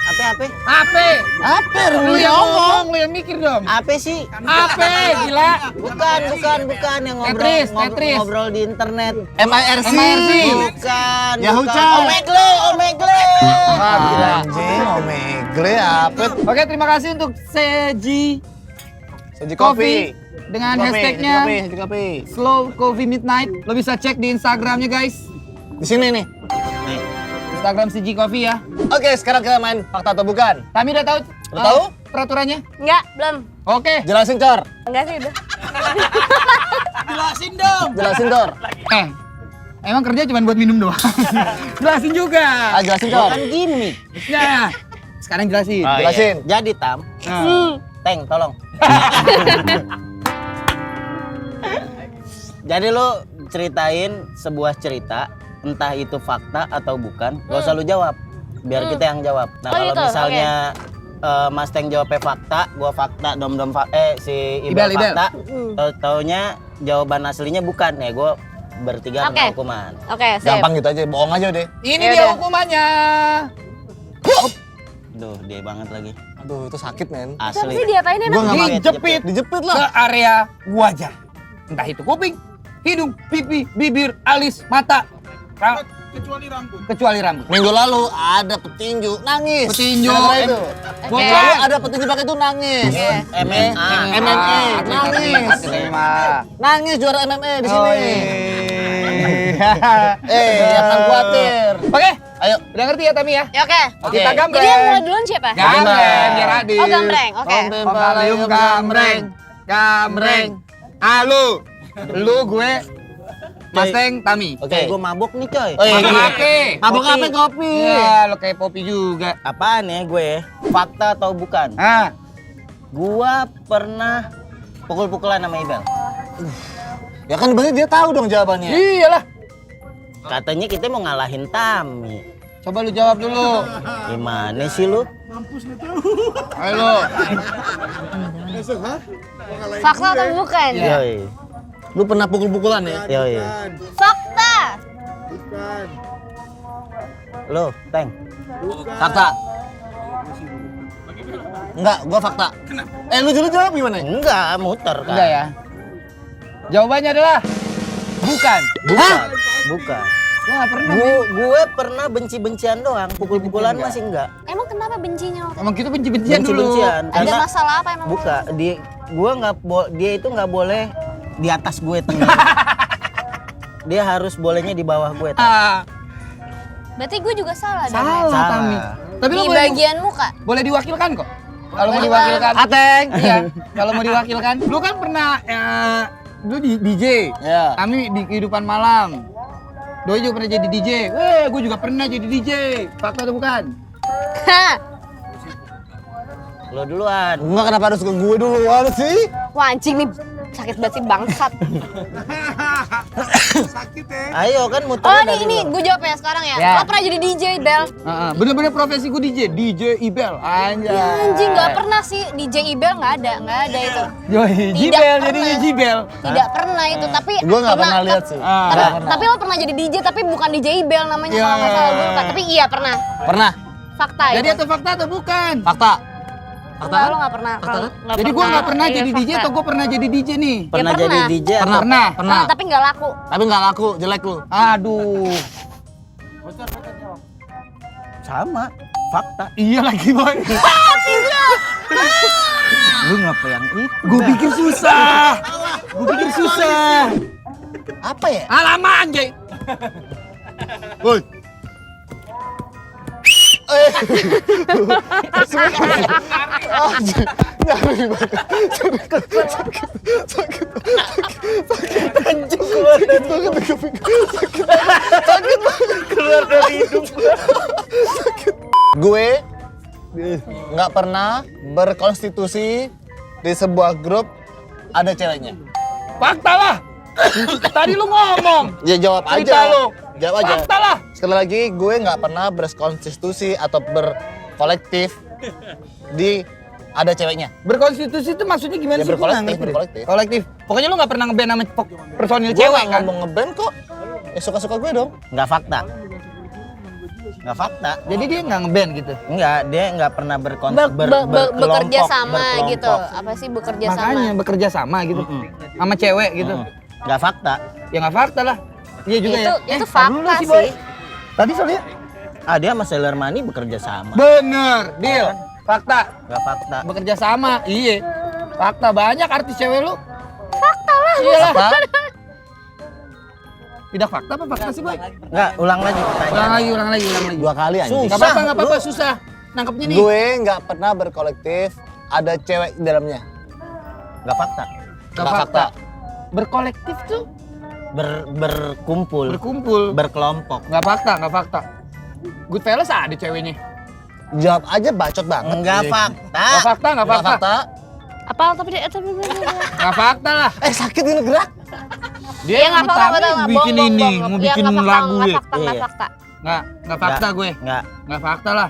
Apa? Apa? Apa Lu yang ngomong, lu yang mikir dong. Apa sih? Apa? Gila. Bukan yang Tetris. ngobrol di internet. MIRC. MIRC. Bukan. Yahoo bukan. Chat. Omegle. Ah, gila anjing, Omegle apa? Oke, terima kasih untuk Seji Seji Coffee Coffee. dengan Seji hashtagnya Coffee. Slow Coffee Midnight. Lo bisa cek di Instagramnya guys. Di sini nih. Nih, Instagram Seji Coffee ya. Oke, sekarang kita main fakta atau bukan. Tami udah tahu? Udah tahu? Peraturannya? Enggak, belum. Oke. Jelasin Cor. Enggak sih udah. Jelasin Cor. Emang kerja cuma buat minum doang. Jelasin juga. Jelasin Cor. kan gimmick. Nah, Sekarang jelasin. Oh, Jelasin. iya. Jadi Tam, Nah. Teng tolong. Jadi lu ceritain sebuah cerita, entah itu fakta atau bukan, gak usah lu jawab, biar kita yang jawab. Nah Oh, kalau gitu, misalnya Mas Teng jawabnya fakta, gua fakta, si Ibel Ibel. fakta, taunya jawaban aslinya bukan, ya gua bertiga Oke. kena hukuman. Oke, sip. Gampang gitu aja, bohong aja deh. Ini Ya dia udah. hukumannya. Duh, dia banget lagi. Aduh, itu sakit, men. Tapi Asli. diapain Gua enak? nggak mau Dijepit dijepit ke lah. area wajah. Entah itu kuping, hidung, pipi, bibir, alis, mata. Kecuali rambut. Minggu lalu ada petinju nangis. Petinju. Gara-gara itu. Oke. Minggu lalu ada petinju pakai itu nangis. Iya. MMA. MMA nangis. Nangis juara MMA di sini. Jangan khawatir. Oke, Ayo. udah ngerti ya Tami ya? Ya, oke. Oke. Kita gambreng. Jadi yang mulai duluan siapa? Gambreng, biar adil. Oh, gambreng. Oke. Pengalium gambreng. Gambreng. Lu. Lu gue. Mas Teng, Tami. Oke. Gue mabuk nih coy. Oh, iya, Mabuk iya. apa? Mabuk Kopi. apa kopi? Iya, lo kayak Popi juga. Apaan ya gue? Fakta atau bukan? Ah, Gua pernah pukul-pukulan sama Ibel. Ya kan berarti dia tahu dong jawabannya. iyalah. Katanya kita mau ngalahin Tami. Coba lu jawab dulu. Gimana sih lu? Ayo lu. Fakta atau bukan? Iya. Yoi. Lu pernah pukul-pukulan ya? Yoi. Fakta. Lu, Teng. Fakta. Enggak, gua fakta. Lu dulu jawab gimana? Enggak, muter kan. Enggak ya. Jawabannya adalah bukan. Bukan. Bukan. Gua nggak pernah. Gue pernah benci-bencian doang, pukul-pukulan masih enggak. Emang kenapa bencinya? Emang kita benci-bencian dulu. Benci-bencian. Ada Karena masalah apa emang? buka, dia itu nggak boleh di atas gue tengah. Dia harus bolehnya di bawah gue. Ah, Berarti gue juga salah dong. salah, Salah. Tami. Tapi lu Di boleh, bagian muka. boleh diwakilkan kok. Kalau mau Boleh. diwakilkan. Ateng. Iya, kalau mau diwakilkan. Lu kan pernah lu di DJ. Ya. Kami di kehidupan malam. Doi juga pernah jadi DJ. Gue juga pernah jadi DJ. Fakta atau bukan? Hah. Lo duluan. Enggak, kenapa harus ke gue duluan sih? Wah anjing nih sakit banget sih bangsat. Ayo kan muter Oh dari ini lo. gue jawabnya sekarang ya. Ya. Lo pernah jadi DJ Bel? Bener-bener profesi gue DJ. DJ Ibel. Anjay. Ya, anjing nggak pernah sih DJ Ibel nggak ada itu. Yoi, Tidak Jibel pernah. jadinya Jibel. Tidak pernah itu tapi Gue nggak pernah lihat sih. Tapi lo pernah jadi DJ tapi bukan DJ Ibel namanya kalau nggak salah gue lupa. Tapi iya pernah. Pernah. Fakta Jadi itu. atau fakta atau bukan? Fakta. Enggak, lo nggak pernah. Kalau nggak Jadi gue nggak pernah iya, jadi DJ fakta. atau gue pernah jadi DJ nih? Pernah Ya, jadi pernah. DJ Pernah. Pernah. Pernah. Tapi nggak laku. Tapi nggak laku, jelek lu. Aduh. sama fakta. Iya lagi boy. Lu ngapa yang itu? Gue pikir susah. Gue pikir susah. Apa ya? Alamak anjay. Woi. Gue nggak pernah berkonstitusi di sebuah grup ada ceweknya. Fakta lah. Tadi lu ngomong. Ya jawab Cerita aja. lu. Jawab aja. Fakta lah. Sekali lagi gue nggak pernah berkonstitusi atau berkolektif di ada ceweknya. Berkonstitusi itu maksudnya gimana Ya, sih? Gua nggak berkolektif, ngerti deh. berkolektif. Kolektif. Pokoknya lu nggak pernah ngeband sama personil Gue cewek nggak kan? ngomong ngeband kok. Ya suka-suka gue dong. Nggak fakta. Nggak fakta. Jadi dia nggak ngeband gitu. Enggak, dia nggak pernah Bekerja sama gitu. Apa sih bekerja Makanya sama? bekerja sama gitu. Sama cewek gitu. Nggak fakta. Ya nggak fakta lah. Iya juga ya. Itu tar dulu fakta Boy. sih. Tadi soalnya. Ah dia sama Sailor Mani bekerja sama. Bener, deal. Fakta. Nggak fakta. Bekerja sama. Iya. Fakta banyak artis cewek lu. Fakta lah. Iya lah. Tidak fakta apa fakta sih, Boy? Nggak, ulang lagi Ulang pertanyaan. lagi, ulang lagi, ulang lagi. 2 kali anjing. Gak apa-apa, gak apa-apa, susah. Nangkepnya nih. Gue nggak pernah berkolektif ada cewek di dalamnya. Nggak fakta. Gak Nggak fakta. Berkolektif tuh Berkumpul. berkumpul. Berkelompok. Gak fakta, gak fakta. Goodfellas ada ceweknya. Jawab aja bacot banget. Enggak Nggak fakta. fakta, nggak Nggak fakta. fakta. Apa tapi Nggak fakta lah. Sakit ini gerak. Dia ya nggak fakta, betul nggak bikin bohong, ini, bohong, mau bohong. bikin ya, nggak fakta, lagu nggak ya. fakta, nggak Iya. fakta. Nggak fakta gue. Enggak. Nggak fakta lah.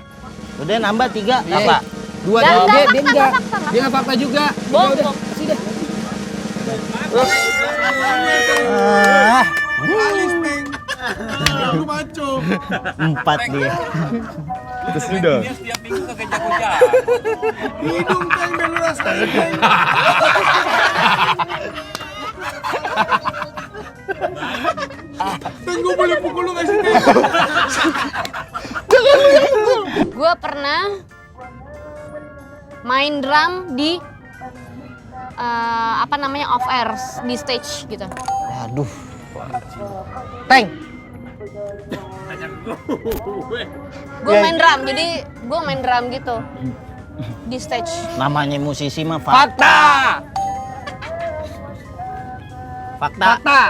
Udah nambah 3 Iya. apa? 2 Nggak, dia nggak dia fakta, enggak. nggak fakta, nggak Dia nggak fakta juga. Bohong, Udah, bohong. kasih dah. Ah. 4 dia. Gue pernah main drum di apa namanya off air di stage gitu. Waduh. Tank. Gue Ya. main drum, jadi gue main drum gitu di stage. Namanya musisi mah fakta. Fakta. Fakta. Fakta.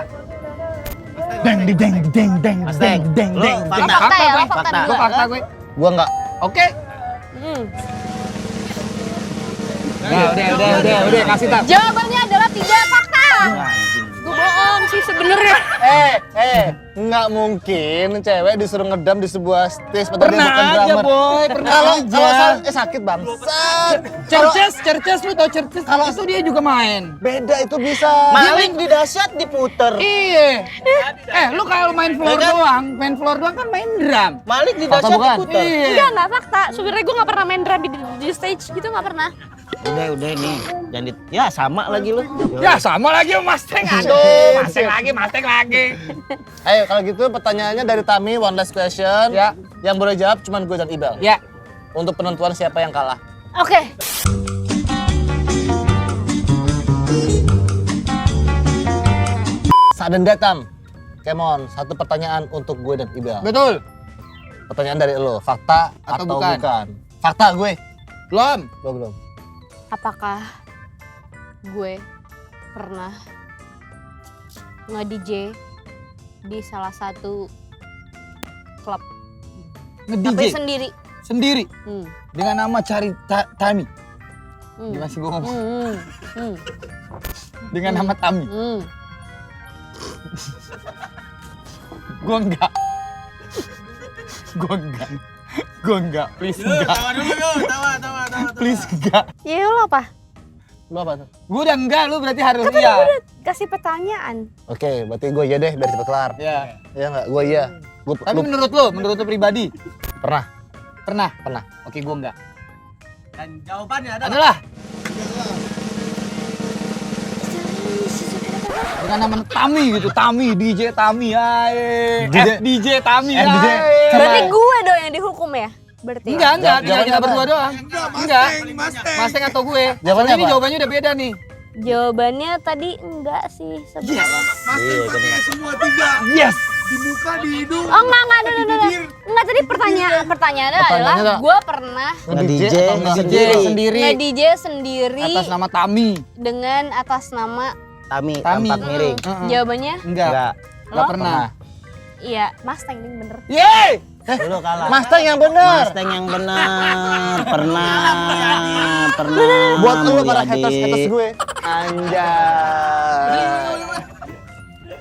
Deng di deng di deng deng Mas deng Deng, deng lu deng. fakta. Fakta ya, gue. lo fakta Gue dua. fakta gue. Gua enggak. Oke. Hmm. Udah kasih tak. Jawabannya adalah tidak fakta. Anjing. Gue bohong sih sebenarnya. Nggak mungkin cewek disuruh ngedam di sebuah stage padahal dia Pernah bukan aja drummer. boy, pernah Kalau aja. sakit bangsat. Churches lu tau Churches? Kalau itu dia juga main. Beda itu bisa. Maling di dahsyat diputer. Iya. Lu kalau main floor Ya kan? doang kan main drum. Maling di Fakta dahsyat bukan? diputer. Enggak, nggak fakta. Sebenarnya gue nggak pernah main drum di stage gitu, nggak pernah. Udah nih. Jangan ya sama lagi lu. Ya sama lagi sama Mustang. Aduh, Mustang lagi. Ayo kalau gitu pertanyaannya dari Tami, one last question. Ya. Yang boleh jawab cuma gue dan Ibel. Ya. Untuk penentuan siapa yang kalah. Oke. Sudden Datam. Kemon, satu pertanyaan untuk gue dan Ibel. Betul. Pertanyaan dari lo, fakta Atau atau, bukan? bukan? Fakta gue. Belum. Lo belum. Apakah gue pernah nge-DJ di salah satu klub tapi Nge-DJ sendiri? sendiri Hmm. dengan nama Tami. Hmm. Gimana sih gue ngomong? Hmm. Hmm. Dengan nama Tami. Hmm. Gue enggak. Gue enggak. Please enggak. Tawa. Please enggak. Ya lo apa? Lo apa tuh? Gue udah enggak, lu berarti harus Kan iya. udah kasih pertanyaan. Oke, berarti gue iya deh biar cepet kelar. Ya. Iya nggak? Gue iya. Gue Tapi menurut lu pribadi pernah. pernah? Pernah. Oke, gue enggak. Dan jawabannya Adalah dengan nama Tami gitu, Tami, DJ Tami, aye. DJ Tami, DJ. aye. Berarti gue dong yang dihukum ya? Berarti. Enggak, Jawabannya tinggal kita apa? berdua doang. Enggak. Mustang atau gue. Jawabannya Soalnya ini apa? jawabannya udah beda nih. Jawabannya tadi enggak sih sebenarnya. semua tiga Yes. di muka, di hidung. Oh enggak. Enggak, tadi pertanyaannya Pertanyaannya adalah adalah- gue pernah Nge-DJ atau enggak? DJ sendiri nge-DJ sendiri atas nama Tami. dengan atas nama Tami, Tami. tampak miring. Heeh. jawabannya Enggak. Enggak. Enggak Lo? pernah. iya Mustang ini bener. Yeay. Lu kalah. Mustang yang benar. Mustang yang benar. Pernah. Buat lo para Mulyadi. haters gue. Anjay.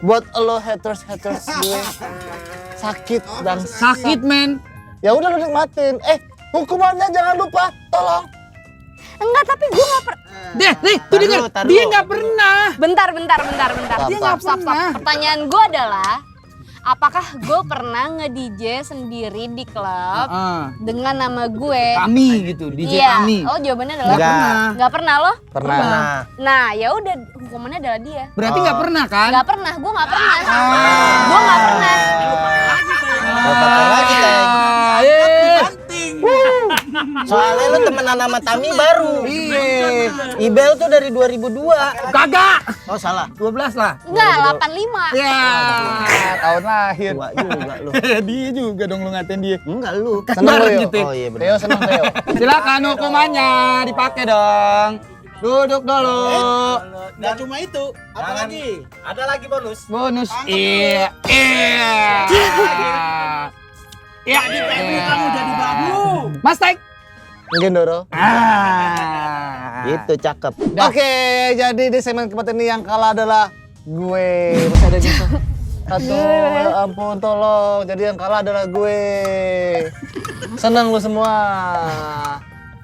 Buat lo haters gue. Sakit dan Sakit, men. Ya udah lo nikmatin. Hukumannya jangan lupa. Tolong. Enggak, tapi gue nggak pernah. Deh, nih, tuh denger. Tar Dia dulu. nggak pernah. Bentar. Dia nggak Stop. pernah. Pertanyaan gue adalah, apakah gue pernah nge-DJ sendiri di klub dengan nama gue? Tami gitu, DJ Iya. Tami. Oh, jawabannya adalah Enggak. nggak pernah lo? Pernah. Nah, ya udah hukumannya adalah dia. Berarti nggak pernah kan? Nggak pernah, gue nggak pernah. Gue nggak pernah. Apa lagi, Teng? Yeay. Soalnya lu temenan sama Tami baru. Iya. Ibel tuh dari 2002. Kagak. Oh salah. 12 lah. Enggak, 85. Ya, tahun lahir. Tua juga lu. Dia juga dong lu ngatain dia. Enggak lu. Senang lo Bareng Yo. gitu. Oh iya Theo benar. senang Theo. Silakan hukumannya dipakai dong. Duduk dulu. Nggak cuma itu, apa lagi? Ada lagi bonus. Bonus. Iya. Iya. Iya. Jadi Febri kamu jadi babu. Mustang. Mungkin Doro. Itu cakep. Oke, jadi di segmen keempat ini yang kalah adalah gue. Masih ada gitu. Aduh, ya ampun, tolong. Jadi yang kalah adalah gue. Senang lu semua.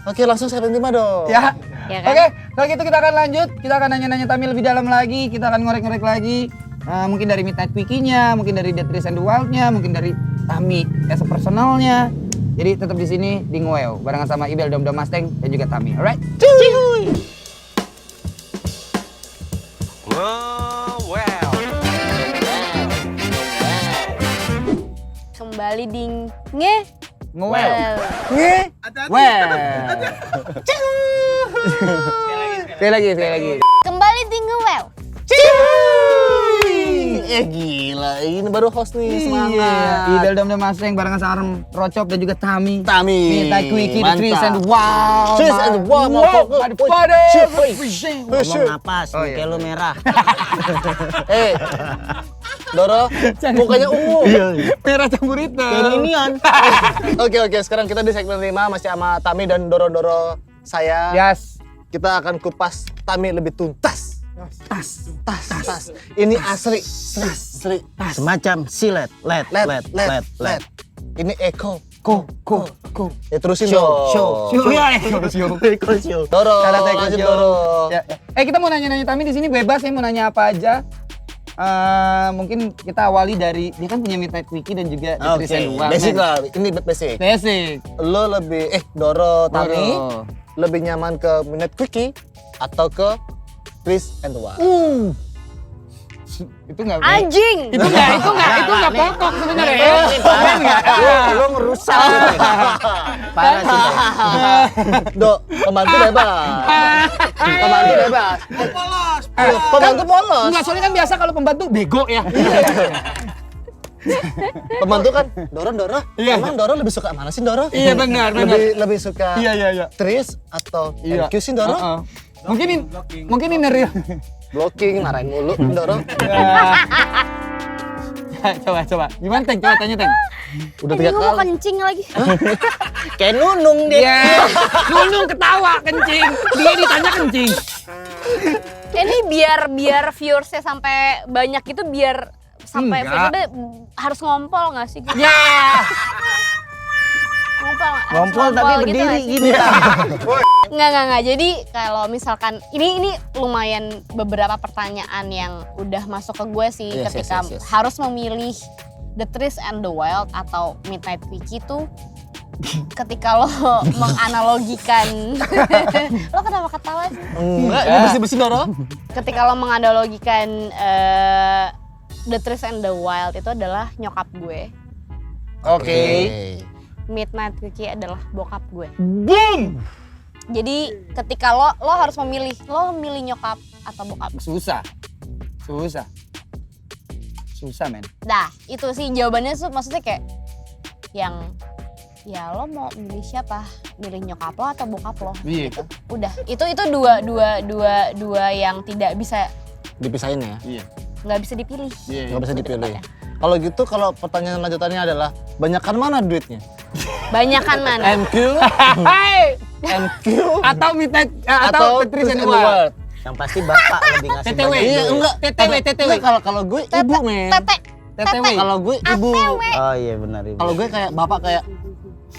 Oke, langsung segmen 5 dong. Ya. Ya kan? Oke, kalau gitu kita akan lanjut. Kita akan nanya-nanya Tami lebih dalam lagi. Kita akan ngorek-ngorek lagi. Mungkin dari Midnight Quickie-nya, mungkin dari The Trees and the Wild-nya, mungkin dari Tami as a personalnya. Jadi tetap di sini di Ngoeo barengan sama Ibel Dom Dom Mustang dan juga Tami. Alright? Kembali di Ngoeo. Nge. Well. Sekali lagi. Kembali di Ngewel. Gila, ini baru host nih, semangat. Iya. Ibel Dom Dom Mustang barengan sama Arm Rocop dan juga Tami. Tami. Midnight Quickie, The Mantap. Trees and the Wild. Trees and the Wild, motherfucker. Ngomong napas, Oh, muka iya. lu merah. Doro, mukanya ungu. Merah campur hitam. Kayak minion. Oke, sekarang kita di segmen 5 masih sama Tami dan Doro saya. Yes. Kita akan kupas Tami lebih tuntas. Tas. Ini asli. Semacam silet, let. Ini Eko. Ko. Ya terusin Show. dong. Show. Doro, Salah take lanjut show. Doro. Ya. Kita mau nanya-nanya Tami di sini bebas ya, mau nanya apa aja. Mungkin kita awali dari dia kan punya Midnight Quickie dan juga The Oke, Trees and the Wild. Basic lah, ini basic. Basic. Lo lebih, Doro, Tami, Doro. lebih nyaman ke Midnight Quickie atau ke Trees and the Wild? Itu enggak Anjing. Itu enggak pokok sebenarnya. Lo ngerusak. Parah sih. Dok, pembantu bebas. Pembantu bebas. Polos. Pembantu polos. Enggak, soalnya kan biasa kalau pembantu bego ya. Pembantu kan Doro. Iya. Emang Doro lebih suka mana sih Doro? Iya, benar. Lebih suka Iya. Trees atau Iya. MQ sih Doro? Mungkin ini real. Blocking, marahin mulu Doro. Coba. Gimana Teng? Coba tanya Teng. Udah Ini 3 gue mau kali. kencing lagi. Kayak nunung dia. Ya, Nunung ketawa kencing. Dia ditanya kencing. Ini biar viewersnya sampai banyak gitu biar sampai Enggak. episode harus ngompol nggak sih? Ya. Ngompol tapi gitu berdiri nggak sih? gini. Nggak. Jadi kalau misalkan ini lumayan beberapa pertanyaan yang udah masuk ke gue sih Yes, ketika yes. harus memilih The Trees and the Wild atau Midnight Quickie tuh ketika lo menganalogikan lo kenapa ketawa sih? Enggak, ini bersih-bersih Doro. Ketika lo menganalogikan The Trees and the Wild itu adalah nyokap gue, Oke. Midnight Quickie adalah bokap gue. Boom. Jadi ketika lo harus memilih, lo milih nyokap atau bokap. Susah men. Nah itu sih jawabannya tuh maksudnya kayak yang ya lo mau milih siapa? Milih nyokap lo atau bokap lo? Iya. Gitu. Udah itu dua yang tidak bisa, Dipisahin ya. Iya. nggak bisa dipilih. Nggak bisa Lebih dipilih. tepatnya. Kalau gitu, kalau pertanyaan lanjutannya adalah banyakan mana duitnya? Banyakan mana? MQ, MQ, Atau Midnight atau The Trees and the Wild. Yang pasti bapak lebih ngasih TTW. banyak Iya, duit. enggak. TTW. Kalau gue ibu, men. Tete. TTW. Kalau gue ibu. Oh iya benar ibu. Kalau gue kayak bapak kayak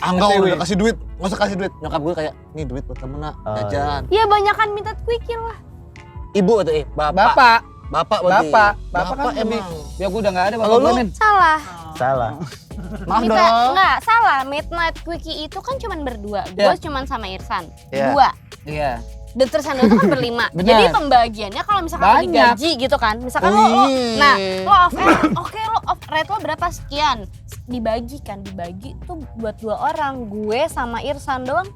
Angga TTW. udah kasih duit, nggak usah kasih duit. Nyokap gue kayak, nih duit buat kamu nak, Oh, jajan. Ya banyakan Midnight Quickie lah. Ibu atau bapak? Bapak berarti. kan lebih. emang. Ya gue udah nggak ada Kalau bapak gue lu? men. Salah. Salah. Maaf Kita dong. nggak salah. Midnight Quickie itu kan cuman berdua. Gue cuman sama Irsan. Iya. Dua. Iya. The Trees and the Wild itu kan berlima. Benar. Jadi pembagiannya kalau misalkan lo Banyak. digaji gitu kan. Misalkan Oh, lo iya. nah lo off air, oke lo off rate lo berapa sekian. Dibagi tuh buat 2 orang. Gue sama Irsan doang.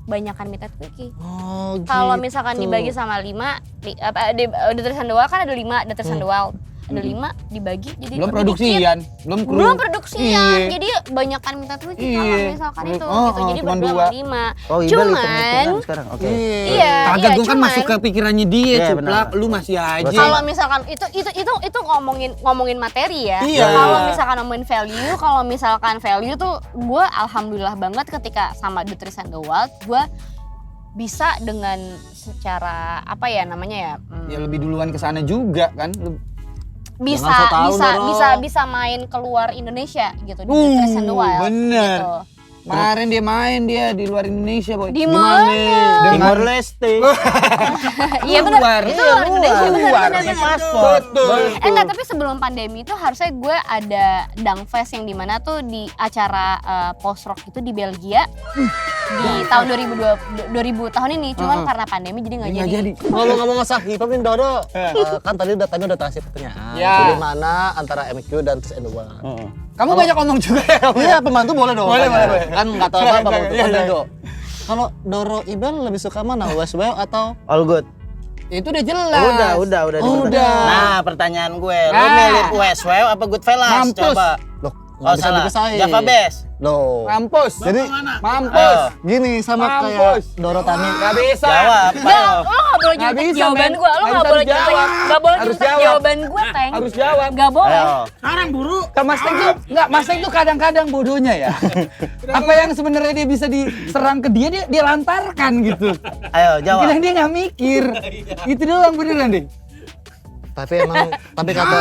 Banyakan Midnight Quickie. Oh, Kalau gitu. misalkan dibagi sama 5, The Trees and the Wild kan ada 5, The Trees and the Wild. ada 5 dibagi jadi Belum dikit. produksian, belum kru. Belum produksian. Iya. Jadi banyakan minta Twiki Iya. kalau misalkan itu Oh, gitu. Jadi cuman berdua 2. 5. Oh, Ibel Cuman hitung-hitungan sekarang. Oke. iya, Kagak, gue kan cuman masuk ke pikirannya dia, Iya, Cuplak. benar. Lu masih aja. kalau misalkan itu ngomongin materi ya. Iya. Kalau misalkan ngomongin value, kalau misalkan value tuh gue alhamdulillah banget ketika sama The Trees and the Wild gue bisa dengan secara apa ya namanya ya? Ya lebih duluan ke sana juga kan. bisa Jangan so tau, bisa Doro. bisa main keluar Indonesia gitu di The Trees and the Wild. bener. Gitu. Kemarin dia main di luar Indonesia, Boy. Di mana? Timor Leste. Iya benar. Luar. Itu luar Indonesia Luar. benar. Paspor. Betul. Enggak, tapi sebelum pandemi itu harusnya gue ada Dangfest yang dimana tuh di acara post rock itu di Belgia di tahun 2000 tahun ini. Cuman karena pandemi jadi nggak jadi. Ngomong-ngomong masalah hip hop nih Dodo, kan tadi udah kasih pertanyaan. Ya. Pilih mana antara MQ dan Trees and the Wild? Kamu banyak ngomong juga ya. Iya, pembantu boleh dong. Boleh, tanya. boleh. Kan nggak tahu apa-apa Iya, untuk iya, konten iya. Do. Kalau Doro Ibel lebih suka mana? Westwell atau All good. Itu udah jelas. Udah Oh, dipertanya. udah. Nah, pertanyaan gue, lu Ah. milih Westwell apa Goodfellas? Mampus. Coba. loh? Oh, Nggak bisa salah. dipisahin. Java Bass. Loh. Mampus. Jadi Mampus. gini sama Mampus. kayak Doro Tani. Gak bisa. Jawab. Nggak, Ayo. lo nggak boleh Nggak nyontek bisa, jawaban men. gue. Lo nggak Harus boleh nyontek, jawab. nggak boleh Harus nyontek jawab. jawaban gue, Teng. Harus jawab. Nggak boleh. Ayo. Sekarang buru. Mas Teng tuh Mas Teng tuh kadang-kadang bodohnya ya. Apa yang sebenarnya dia bisa diserang ke dia lantarkan gitu. Ayo, jawab. Kadang dia nggak mikir. Itu doang beneran deh. Tapi kata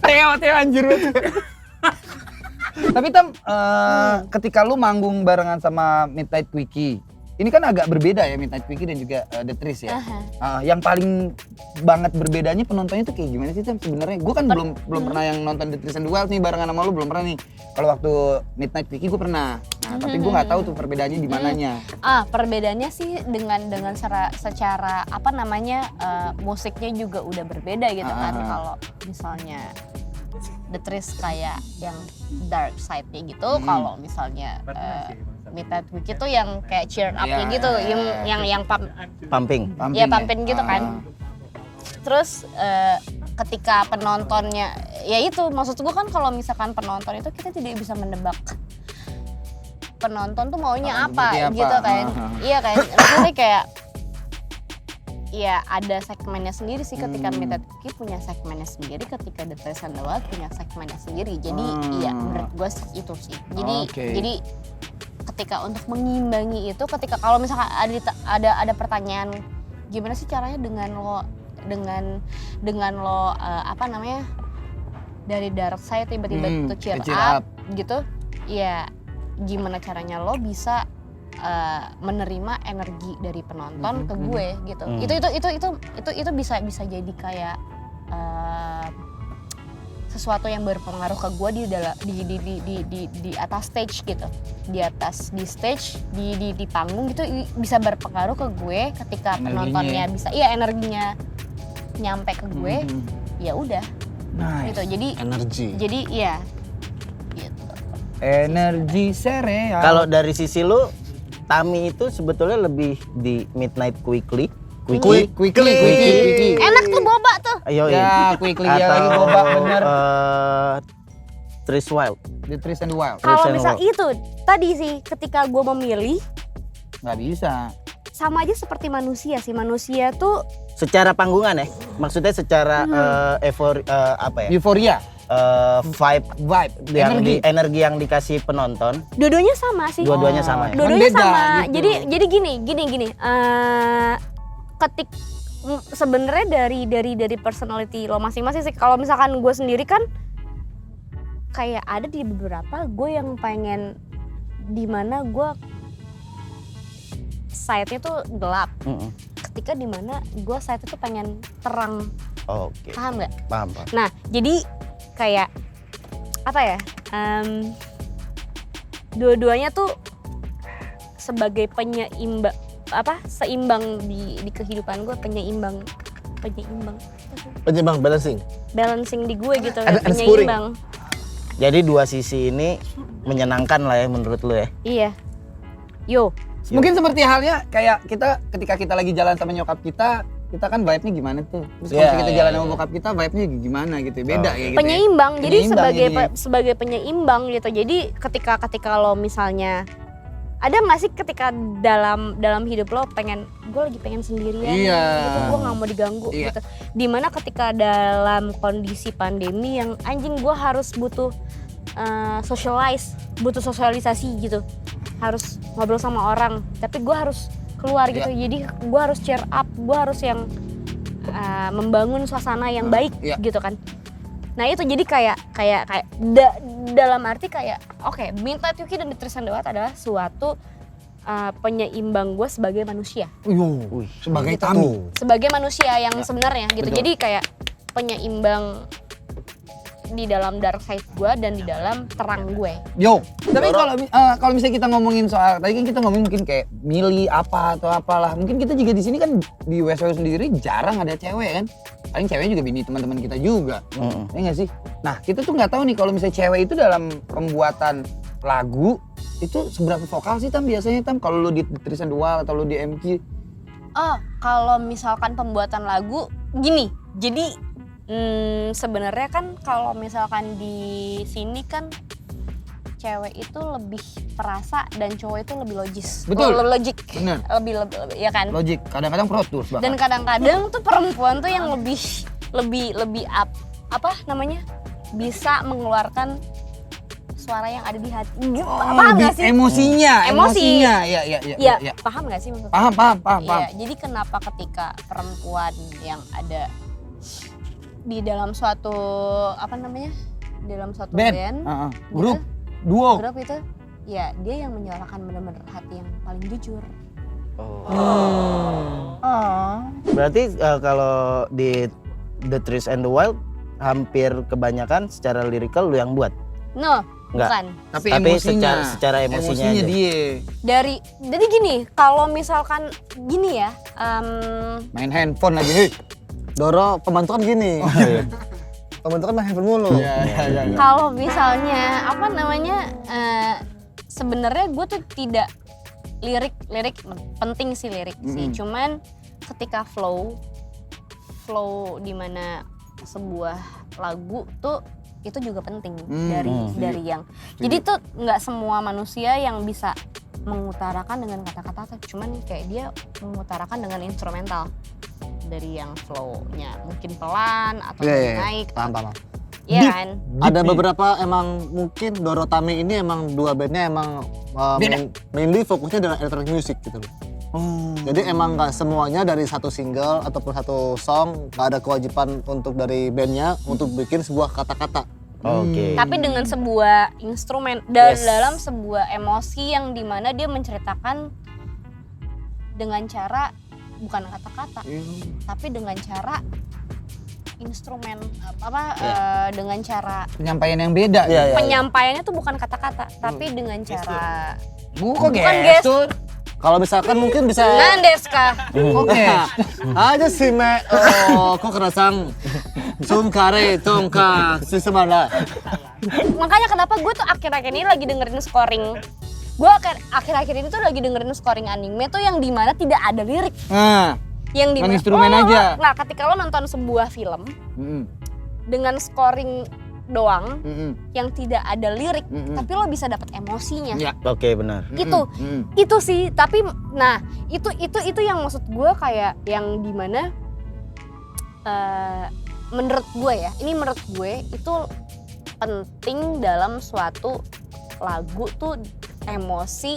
Teo anjir. Tapi Tam, ketika lu manggung barengan sama Midnight Quickie, ini kan agak berbeda ya Midnight Quickie dan juga The Trees ya. Yang paling banget berbedanya penontonnya tuh kayak gimana sih Tam sebenarnya? Gue kan belum pernah yang nonton The Trees and the Wild nih barengan sama lu, belum pernah nih. Kalau waktu Midnight Quickie gue pernah. Nah, tapi gue nggak tahu tuh perbedaannya di mananya. Perbedaannya sih dengan secara apa namanya musiknya juga udah berbeda gitu kan. Kalau misalnya The Trees kayak yang dark side-nya gitu, kalau misalnya Midnight Quickie tuh yang kayak cheer up-nya Ya, gitu, yang Pumping. ya pumpin gitu kan. Terus ketika penontonnya, ya itu maksud gue kan kalau misalkan penonton itu kita tidak bisa menebak penonton tuh maunya seperti apa gitu kan. Iya kan, maksudnya kayak ya ada segmennya sendiri sih ketika Midnight Quickie punya segmennya sendiri, ketika The Trees and the Wild punya segmennya sendiri. Jadi iya menurut gue itu sih. Jadi ketika untuk mengimbangi itu, ketika kalau misalkan ada pertanyaan gimana sih caranya dengan lo apa namanya dari dark side tiba-tiba itu cheer up gitu, ya gimana caranya lo bisa menerima energi dari penonton ke gue gitu. Itu bisa jadi kayak sesuatu yang berpengaruh ke gue di atas stage gitu, di stage di panggung gitu, bisa berpengaruh ke gue ketika penontonnya bisa energinya nyampe ke gue. Ya udah gitu, jadi ya gitu. Energi sereal. Kalau dari sisi lu, Tami itu sebetulnya lebih di Midnight Quickie. Quickie. Enak tuh boba tuh. Ayo Ya, Quickie ya lagi boba bener. Trees Wild. The Trees and the Wild. Kalau and misal Wild. itu tadi sih ketika gue memilih, Nggak bisa. sama aja seperti manusia sih. Manusia tuh Secara panggungan ya, maksudnya secara apa ya? Euforia. Vibe yang energi yang dikasih penonton, dua-duanya sama sih. dua-duanya sama ya. Dua-duanya Beda, sama. gitu. Jadi gini. Sebenarnya dari personality lo masing-masing sih. Kalau misalkan gue sendiri kan kayak ada di beberapa gue yang pengen dimana gue side-nya tuh gelap. Ketika dimana gue side-nya tuh pengen terang. Oke. Paham nggak? Paham. Nah, jadi kayak apa ya? Dua-duanya tuh sebagai seimbang di kehidupan gue, penyeimbang balancing di gue gitu, Ada penyeimbang. Jadi dua sisi ini menyenangkan lah ya menurut lu ya. Iya. Yo. Mungkin seperti halnya kayak kita ketika kita lagi jalan sama nyokap kita, kita kan vibe-nya gimana tuh. Terus kalau Iya, misalnya kita iya, jalan iya. sama bokap kita vibe-nya gimana gitu. Beda ya gitu. Penyeimbang. Jadi Penyeimbang jadinya. sebagai penyeimbang gitu. Jadi ketika lo misalnya ada nggak sih ketika dalam hidup lo gue lagi pengen sendirian Iya. gitu, gue nggak mau diganggu Iya. gitu. Dimana ketika dalam kondisi pandemi yang anjing gue harus butuh butuh sosialisasi gitu, harus ngobrol sama orang, tapi gue harus keluar gitu. Jadi gue harus cheer up, gue harus yang membangun suasana yang baik Iya. gitu kan. Nah itu jadi kayak dalam arti kayak oke, Midnight Yuki dan The Trees and the Wild adalah suatu penyeimbang gue sebagai manusia, Sebagai Gitu. tamu. sebagai manusia yang sebenarnya gitu. betul. Jadi kayak penyeimbang di dalam dark side gue dan di dalam terang gue. Yo, tapi kalau misalnya kita ngomongin soal tadi kan kita ngomongin mungkin kayak milih apa atau apalah. Mungkin kita juga di sini kan di WSW sendiri jarang ada cewek kan. Paling cewek juga bini teman-teman kita juga. Ya nggak sih? Nah, kita tuh nggak tahu nih kalau misalnya cewek itu dalam pembuatan lagu itu seberapa vokal sih Tam biasanya Tam kalau lu di Trees and the Wild atau lu di MQ? Oh, kalau misalkan pembuatan lagu gini. Jadi sebenarnya kan kalau misalkan di sini kan cewek itu lebih perasa dan cowok itu lebih logis. Betul. Logik. Bener. Lebih ya kan? Logik, kadang-kadang Pro Tools bahkan. Dan kadang-kadang tuh perempuan tuh yang lebih apa namanya? Bisa mengeluarkan suara yang ada di hati. Paham lebih nggak sih? emosinya. Ya, Ya. paham nggak sih maksudnya? Paham. Iya, jadi kenapa ketika perempuan yang ada di dalam suatu apa namanya? Dalam suatu band, Grup, duo. grup itu ya dia yang menyuarakan benar-benar hati yang paling jujur. Berarti kalau di The Trees and the Wild hampir kebanyakan secara lirikal lu yang buat. No, Nggak. bukan. Tapi secara emosinya aja. dia. Jadi gini, kalau misalkan gini ya, Main handphone lagi. Hei. Doro pembantu kan gini. Pembantu kan main handphone mulu. Iya. kalau misalnya apa namanya, sebenarnya gue tuh tidak lirik penting sih lirik sih, cuman ketika flow di mana sebuah lagu tuh itu juga penting dari yang. Jadi tuh nggak semua manusia yang bisa mengutarakan dengan kata-kata, cuman kayak dia mengutarakan dengan instrumental dari yang flow-nya mungkin pelan atau naik. Paham. Iya kan? Ada beberapa emang mungkin Doro Tami ini emang dua bandnya emang mainly fokusnya dalam electronic music gitu loh. Jadi emang nggak semuanya dari satu single ataupun satu song nggak ada kewajiban untuk dari bandnya untuk bikin sebuah kata-kata. Oke. Tapi dengan sebuah instrumen dalam sebuah emosi yang dimana dia menceritakan dengan cara bukan kata-kata, tapi dengan cara instrumen dengan cara Penyampaian yang beda. penyampaiannya tuh bukan kata-kata, tapi dengan cara Bukan gestur. Kalau misalkan mungkin bisa Nandeska. Oke. aja sih me, kok kerasang sungkare tongka sesemana. Makanya kenapa gue tuh akhir-akhir ini lagi dengerin scoring. Gue akhir-akhir ini tuh lagi dengerin scoring anime tuh yang dimana tidak ada lirik. Nah, Yang dimana instrumen aja. Nah, ketika lo nonton sebuah film dengan scoring doang yang tidak ada lirik, tapi lo bisa dapat emosinya. Ya. Oke, benar. Itu sih, tapi nah itu yang maksud gue kayak yang dimana menurut gue ya, ini menurut gue itu penting dalam suatu lagu tuh emosi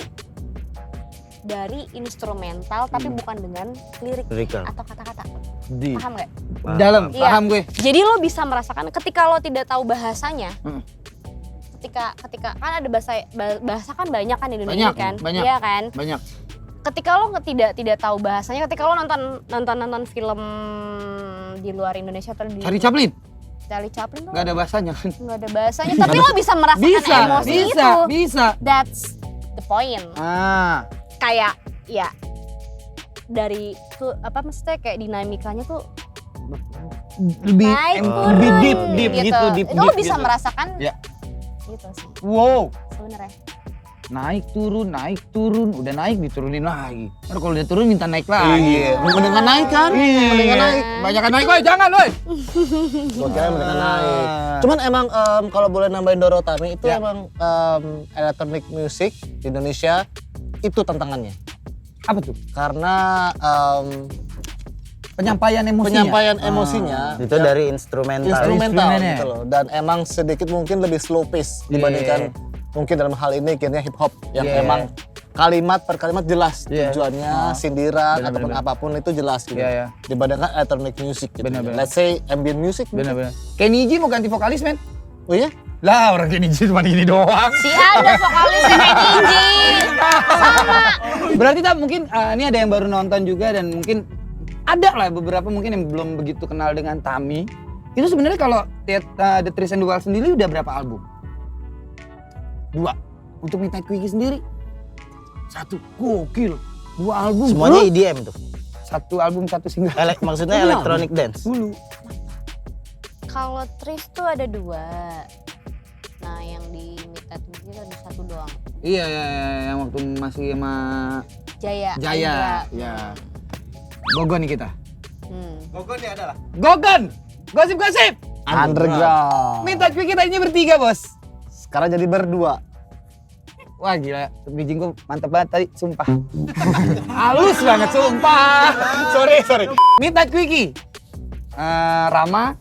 dari instrumental tapi bukan dengan lirik Lirikal. atau kata-kata. Paham gak? Dalam, Iya. paham gue. Jadi lo bisa merasakan ketika lo tidak tahu bahasanya. Ketika kan ada bahasa kan banyak kan di Indonesia kan? Banyak. Iya kan? Banyak. Ketika lo tidak tahu bahasanya, ketika lo nonton film di luar Indonesia atau di Charlie Chaplin. Charlie Chaplin tuh Gak ada bahasanya kan? nggak ada bahasanya, tapi lo bisa merasakan emosi itu. Bisa. That's the point. Kayak ya dari tuh apa maksudnya kayak dinamikanya tuh Lebih naik turun lebih deep gitu. deep Itu lo bisa gitu. merasakan Ya. gitu sih Wow. sebenarnya. naik turun, udah naik diturunin lagi. Ntar kalau udah turun minta naik lagi. Iya, mendingan naik kan? Iya. Mendingan naik. Banyakan naik, woy, jangan, woy. Gua kira mendingan naik. Cuman emang kalau boleh nambahin Doro Tami itu Ya. emang electronic music di Indonesia itu tantangannya. Apa tuh? Karena Penyampaian emosinya. penyampaian emosinya Itu dari instrumental. instrumental instrumennya. gitu loh. Dan emang sedikit mungkin lebih slow pace dibandingkan mungkin dalam hal ini kayaknya hip hop yang Yeah. emang kalimat per kalimat jelas Yeah. tujuannya, sindiran Bener, ataupun bener. apapun itu jelas gitu. Iya, iya. Dibandingkan electronic music gitu. Bener, bener. Let's say ambient music. Bener-bener. Kenny G mau ganti vokalis, men? Oh iya? Lah, orang Kenny G cuma gini doang. Si ada vokalisnya Kenny G. Berarti tak mungkin ini ada yang baru nonton juga dan mungkin ada lah beberapa mungkin yang belum begitu kenal dengan Tami. Itu sebenarnya kalau The Trees and the Wild sendiri udah berapa album? 2. Untuk Midnight Quickie sendiri 1, gokil. 2 album. Semuanya Lu? EDM tuh. 1 album 1 single. Maksudnya electronic dance. Dulu. Kalau Tris tuh ada 2. Nah, yang di Midnight Quickie ada 1 doang. Iya, yang waktu masih sama Jaya. Jaya. Indra. Ya. Gogon nih kita. Gogon ya adalah. Gogon! Gosip-gosip! Underground. Midnight Quickie tadinya bertiga, bos. Sekarang jadi berdua. Wah gila, bridging gue mantep banget tadi, sumpah. Halus banget, sumpah. sorry. Midnight Quickie. Rama,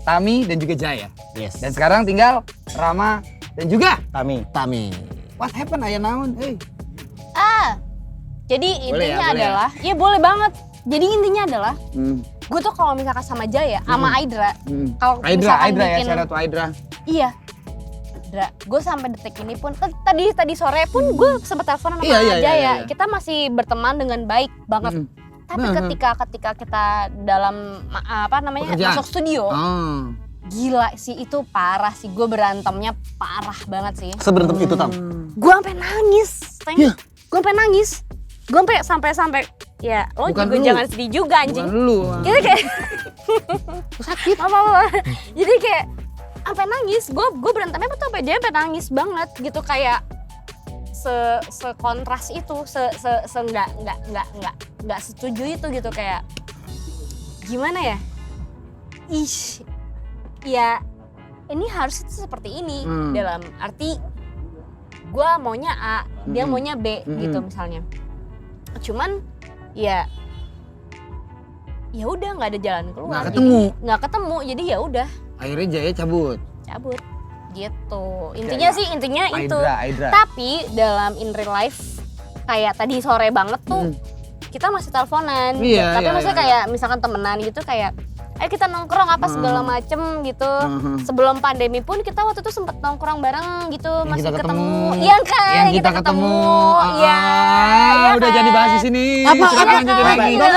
Tami, dan juga Jaya. Yes. Dan sekarang tinggal Rama dan juga Tami. Tami. What happened ayah naon? Jadi Boleh ya, intinya boleh ya? adalah, ya boleh banget. Jadi intinya adalah, Hmm. gue tuh kalau misalkan sama Jaya, sama Aidra, kalau Aidra misalkan ya, bikin, shout out to Aidra. iya, Aidra, gue sampai detik ini pun, tadi sore pun gue sempet teleponan sama Iya, Jaya, iya. kita masih berteman dengan baik banget. Hmm. Tapi ketika kita dalam apa namanya Pekerjaan. masuk studio, Oh. gila sih itu parah sih, gue berantemnya parah banget sih. Seberantem itu Tam. Gue sampai nangis, Iya. gue sampai nangis, gue sampai ya lo Bukan juga lu. jangan sedih juga anjing. Bukan lu. Jadi kayak sakit apa. Jadi kayak sampai nangis, gue berantemnya tuh sampai dia sampai nangis banget gitu kayak se kontras itu, se nggak setuju itu gitu kayak gimana ya? Ya ini harus itu seperti ini dalam arti gue maunya A, dia maunya B gitu misalnya. Cuman ya udah nggak ada jalan keluar. Nggak ketemu, jadi ya udah Akhirnya Jaya cabut. gitu. Intinya sih itu. Aidra. Tapi dalam in real life kayak tadi sore banget tuh kita masih teleponan. Iya, Tapi iya, maksudnya iya. kayak misalkan temenan gitu kayak ayo kita nongkrong apa segala macem gitu. Sebelum pandemi pun kita waktu itu sempet nongkrong bareng gitu, Yang masih kita ketemu. ketemu. Iya kan? Yang kita ketemu. Iya. iya Udah kan? jadi bahas di sini. Apa? Silakan lanjutin Iya, lagi. udah,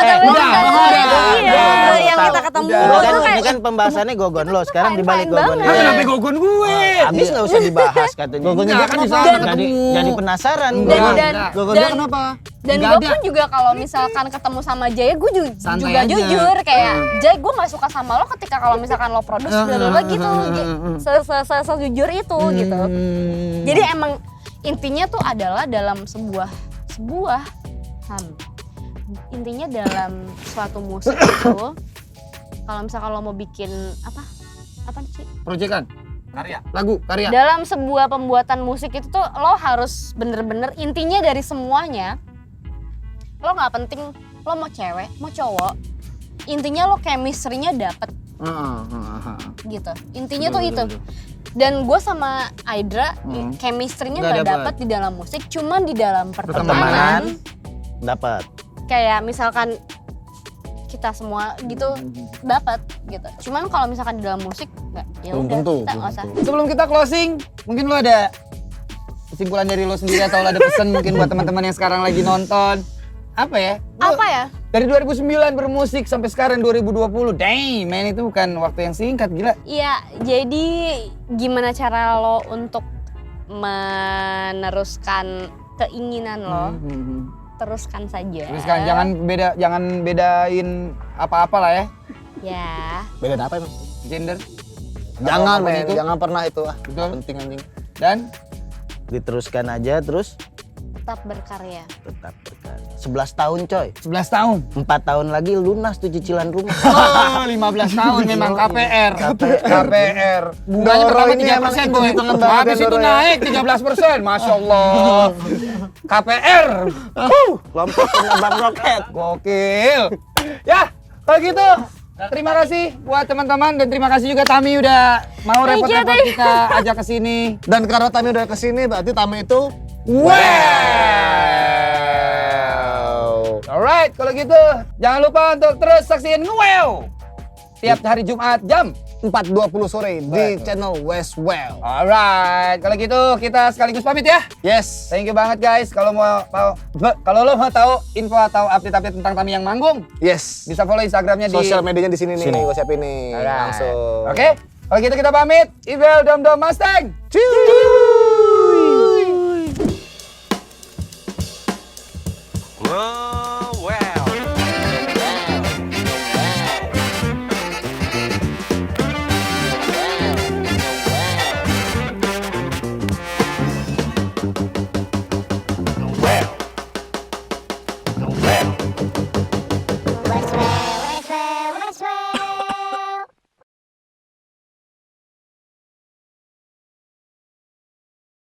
Iya, yang kita ketemu. Ini kan, Itu kayak ini kan pembahasannya Gogon lo, sekarang fine-fine dibalik Gogon banget. dia. Kenapa gogon gue? Habis nggak usah dibahas katanya. Gogonnya Enggak, dia kan kenapa? bisa jadi, ketemu. jadi penasaran. Dan- Gogon. dan- Gogon dia kenapa? Dan Nggak gue ada. pun juga kalau misalkan ketemu sama Jaya, gue Santai juga aja. jujur kayak Jaya, gue nggak suka sama lo ketika kalau misalkan lo produce bla gitu, sejujur itu gitu. Jadi emang intinya tuh adalah dalam sebuah intinya dalam suatu musik itu, kalau misalkan lo mau bikin apa sih? Proyekan. Karya. Lagu, karya. Dalam sebuah pembuatan musik itu tuh lo harus bener-bener intinya dari semuanya, lo nggak penting lo mau cewek mau cowok, intinya lo chemistry-nya dapet gitu, intinya tuh itu. Dan gue sama Aidra chemistry-nya Nggak nggak dapet. dapet di dalam musik, cuman di dalam Pertemanan pertemanan. dapat. Kayak misalkan kita semua gitu dapat gitu. Cuman kalau misalkan di dalam musik nggak, ya Belum udah tentu, kita belum nggak usah. tentu. Sebelum kita closing, mungkin lo ada kesimpulan dari lo sendiri atau lo ada pesan mungkin buat teman-teman yang sekarang lagi nonton. Apa ya? Lo Apa ya? dari 2009 bermusik sampai sekarang 2020. Dang, man, itu bukan waktu yang singkat, gila. Iya, jadi gimana cara lo untuk meneruskan keinginan lo? Teruskan saja. Terus kan jangan bedain apa-apa lah ya. Ya. Beda apa emang? Gender. Jangan Apapun men, itu. jangan pernah itu Betul. penting anjing. Dan Diteruskan aja terus Tetap berkarya. tetap berkarya. 11 tahun coy. 11 tahun. 4 tahun lagi lunas tuh cicilan rumah. Oh, 15 tahun memang KPR. KPR. Bunganya Doro pertama ini 3% emang boy. hitung-hitungan banget Habis ya, itu Doro ya. naik 13%. Masya Allah. KPR. Kelompok penabang roket. Gokil. Ya, kalau gitu terima kasih buat teman-teman dan terima kasih juga Tami udah mau Thank you, repot-repot thank you. kita ajak ke sini. Dan karena Tami udah kesini, berarti Tami itu Wow. Alright, kalau gitu jangan lupa untuk terus saksiin Ngewel tiap hari Jumat jam 4.20 sore di channel Westwell. Alright, kalau gitu kita sekaligus pamit ya. Yes. Thank you banget guys. Kalau kalau lo mau tahu info atau update-update tentang Tami yang manggung, Yes. bisa follow Instagramnya di Sosial medianya di sini nih, Sini. gue siapin nih. Alright. Langsung. Oke, kalau gitu kita pamit. Ibel Dom Dom Mustang. Ciu.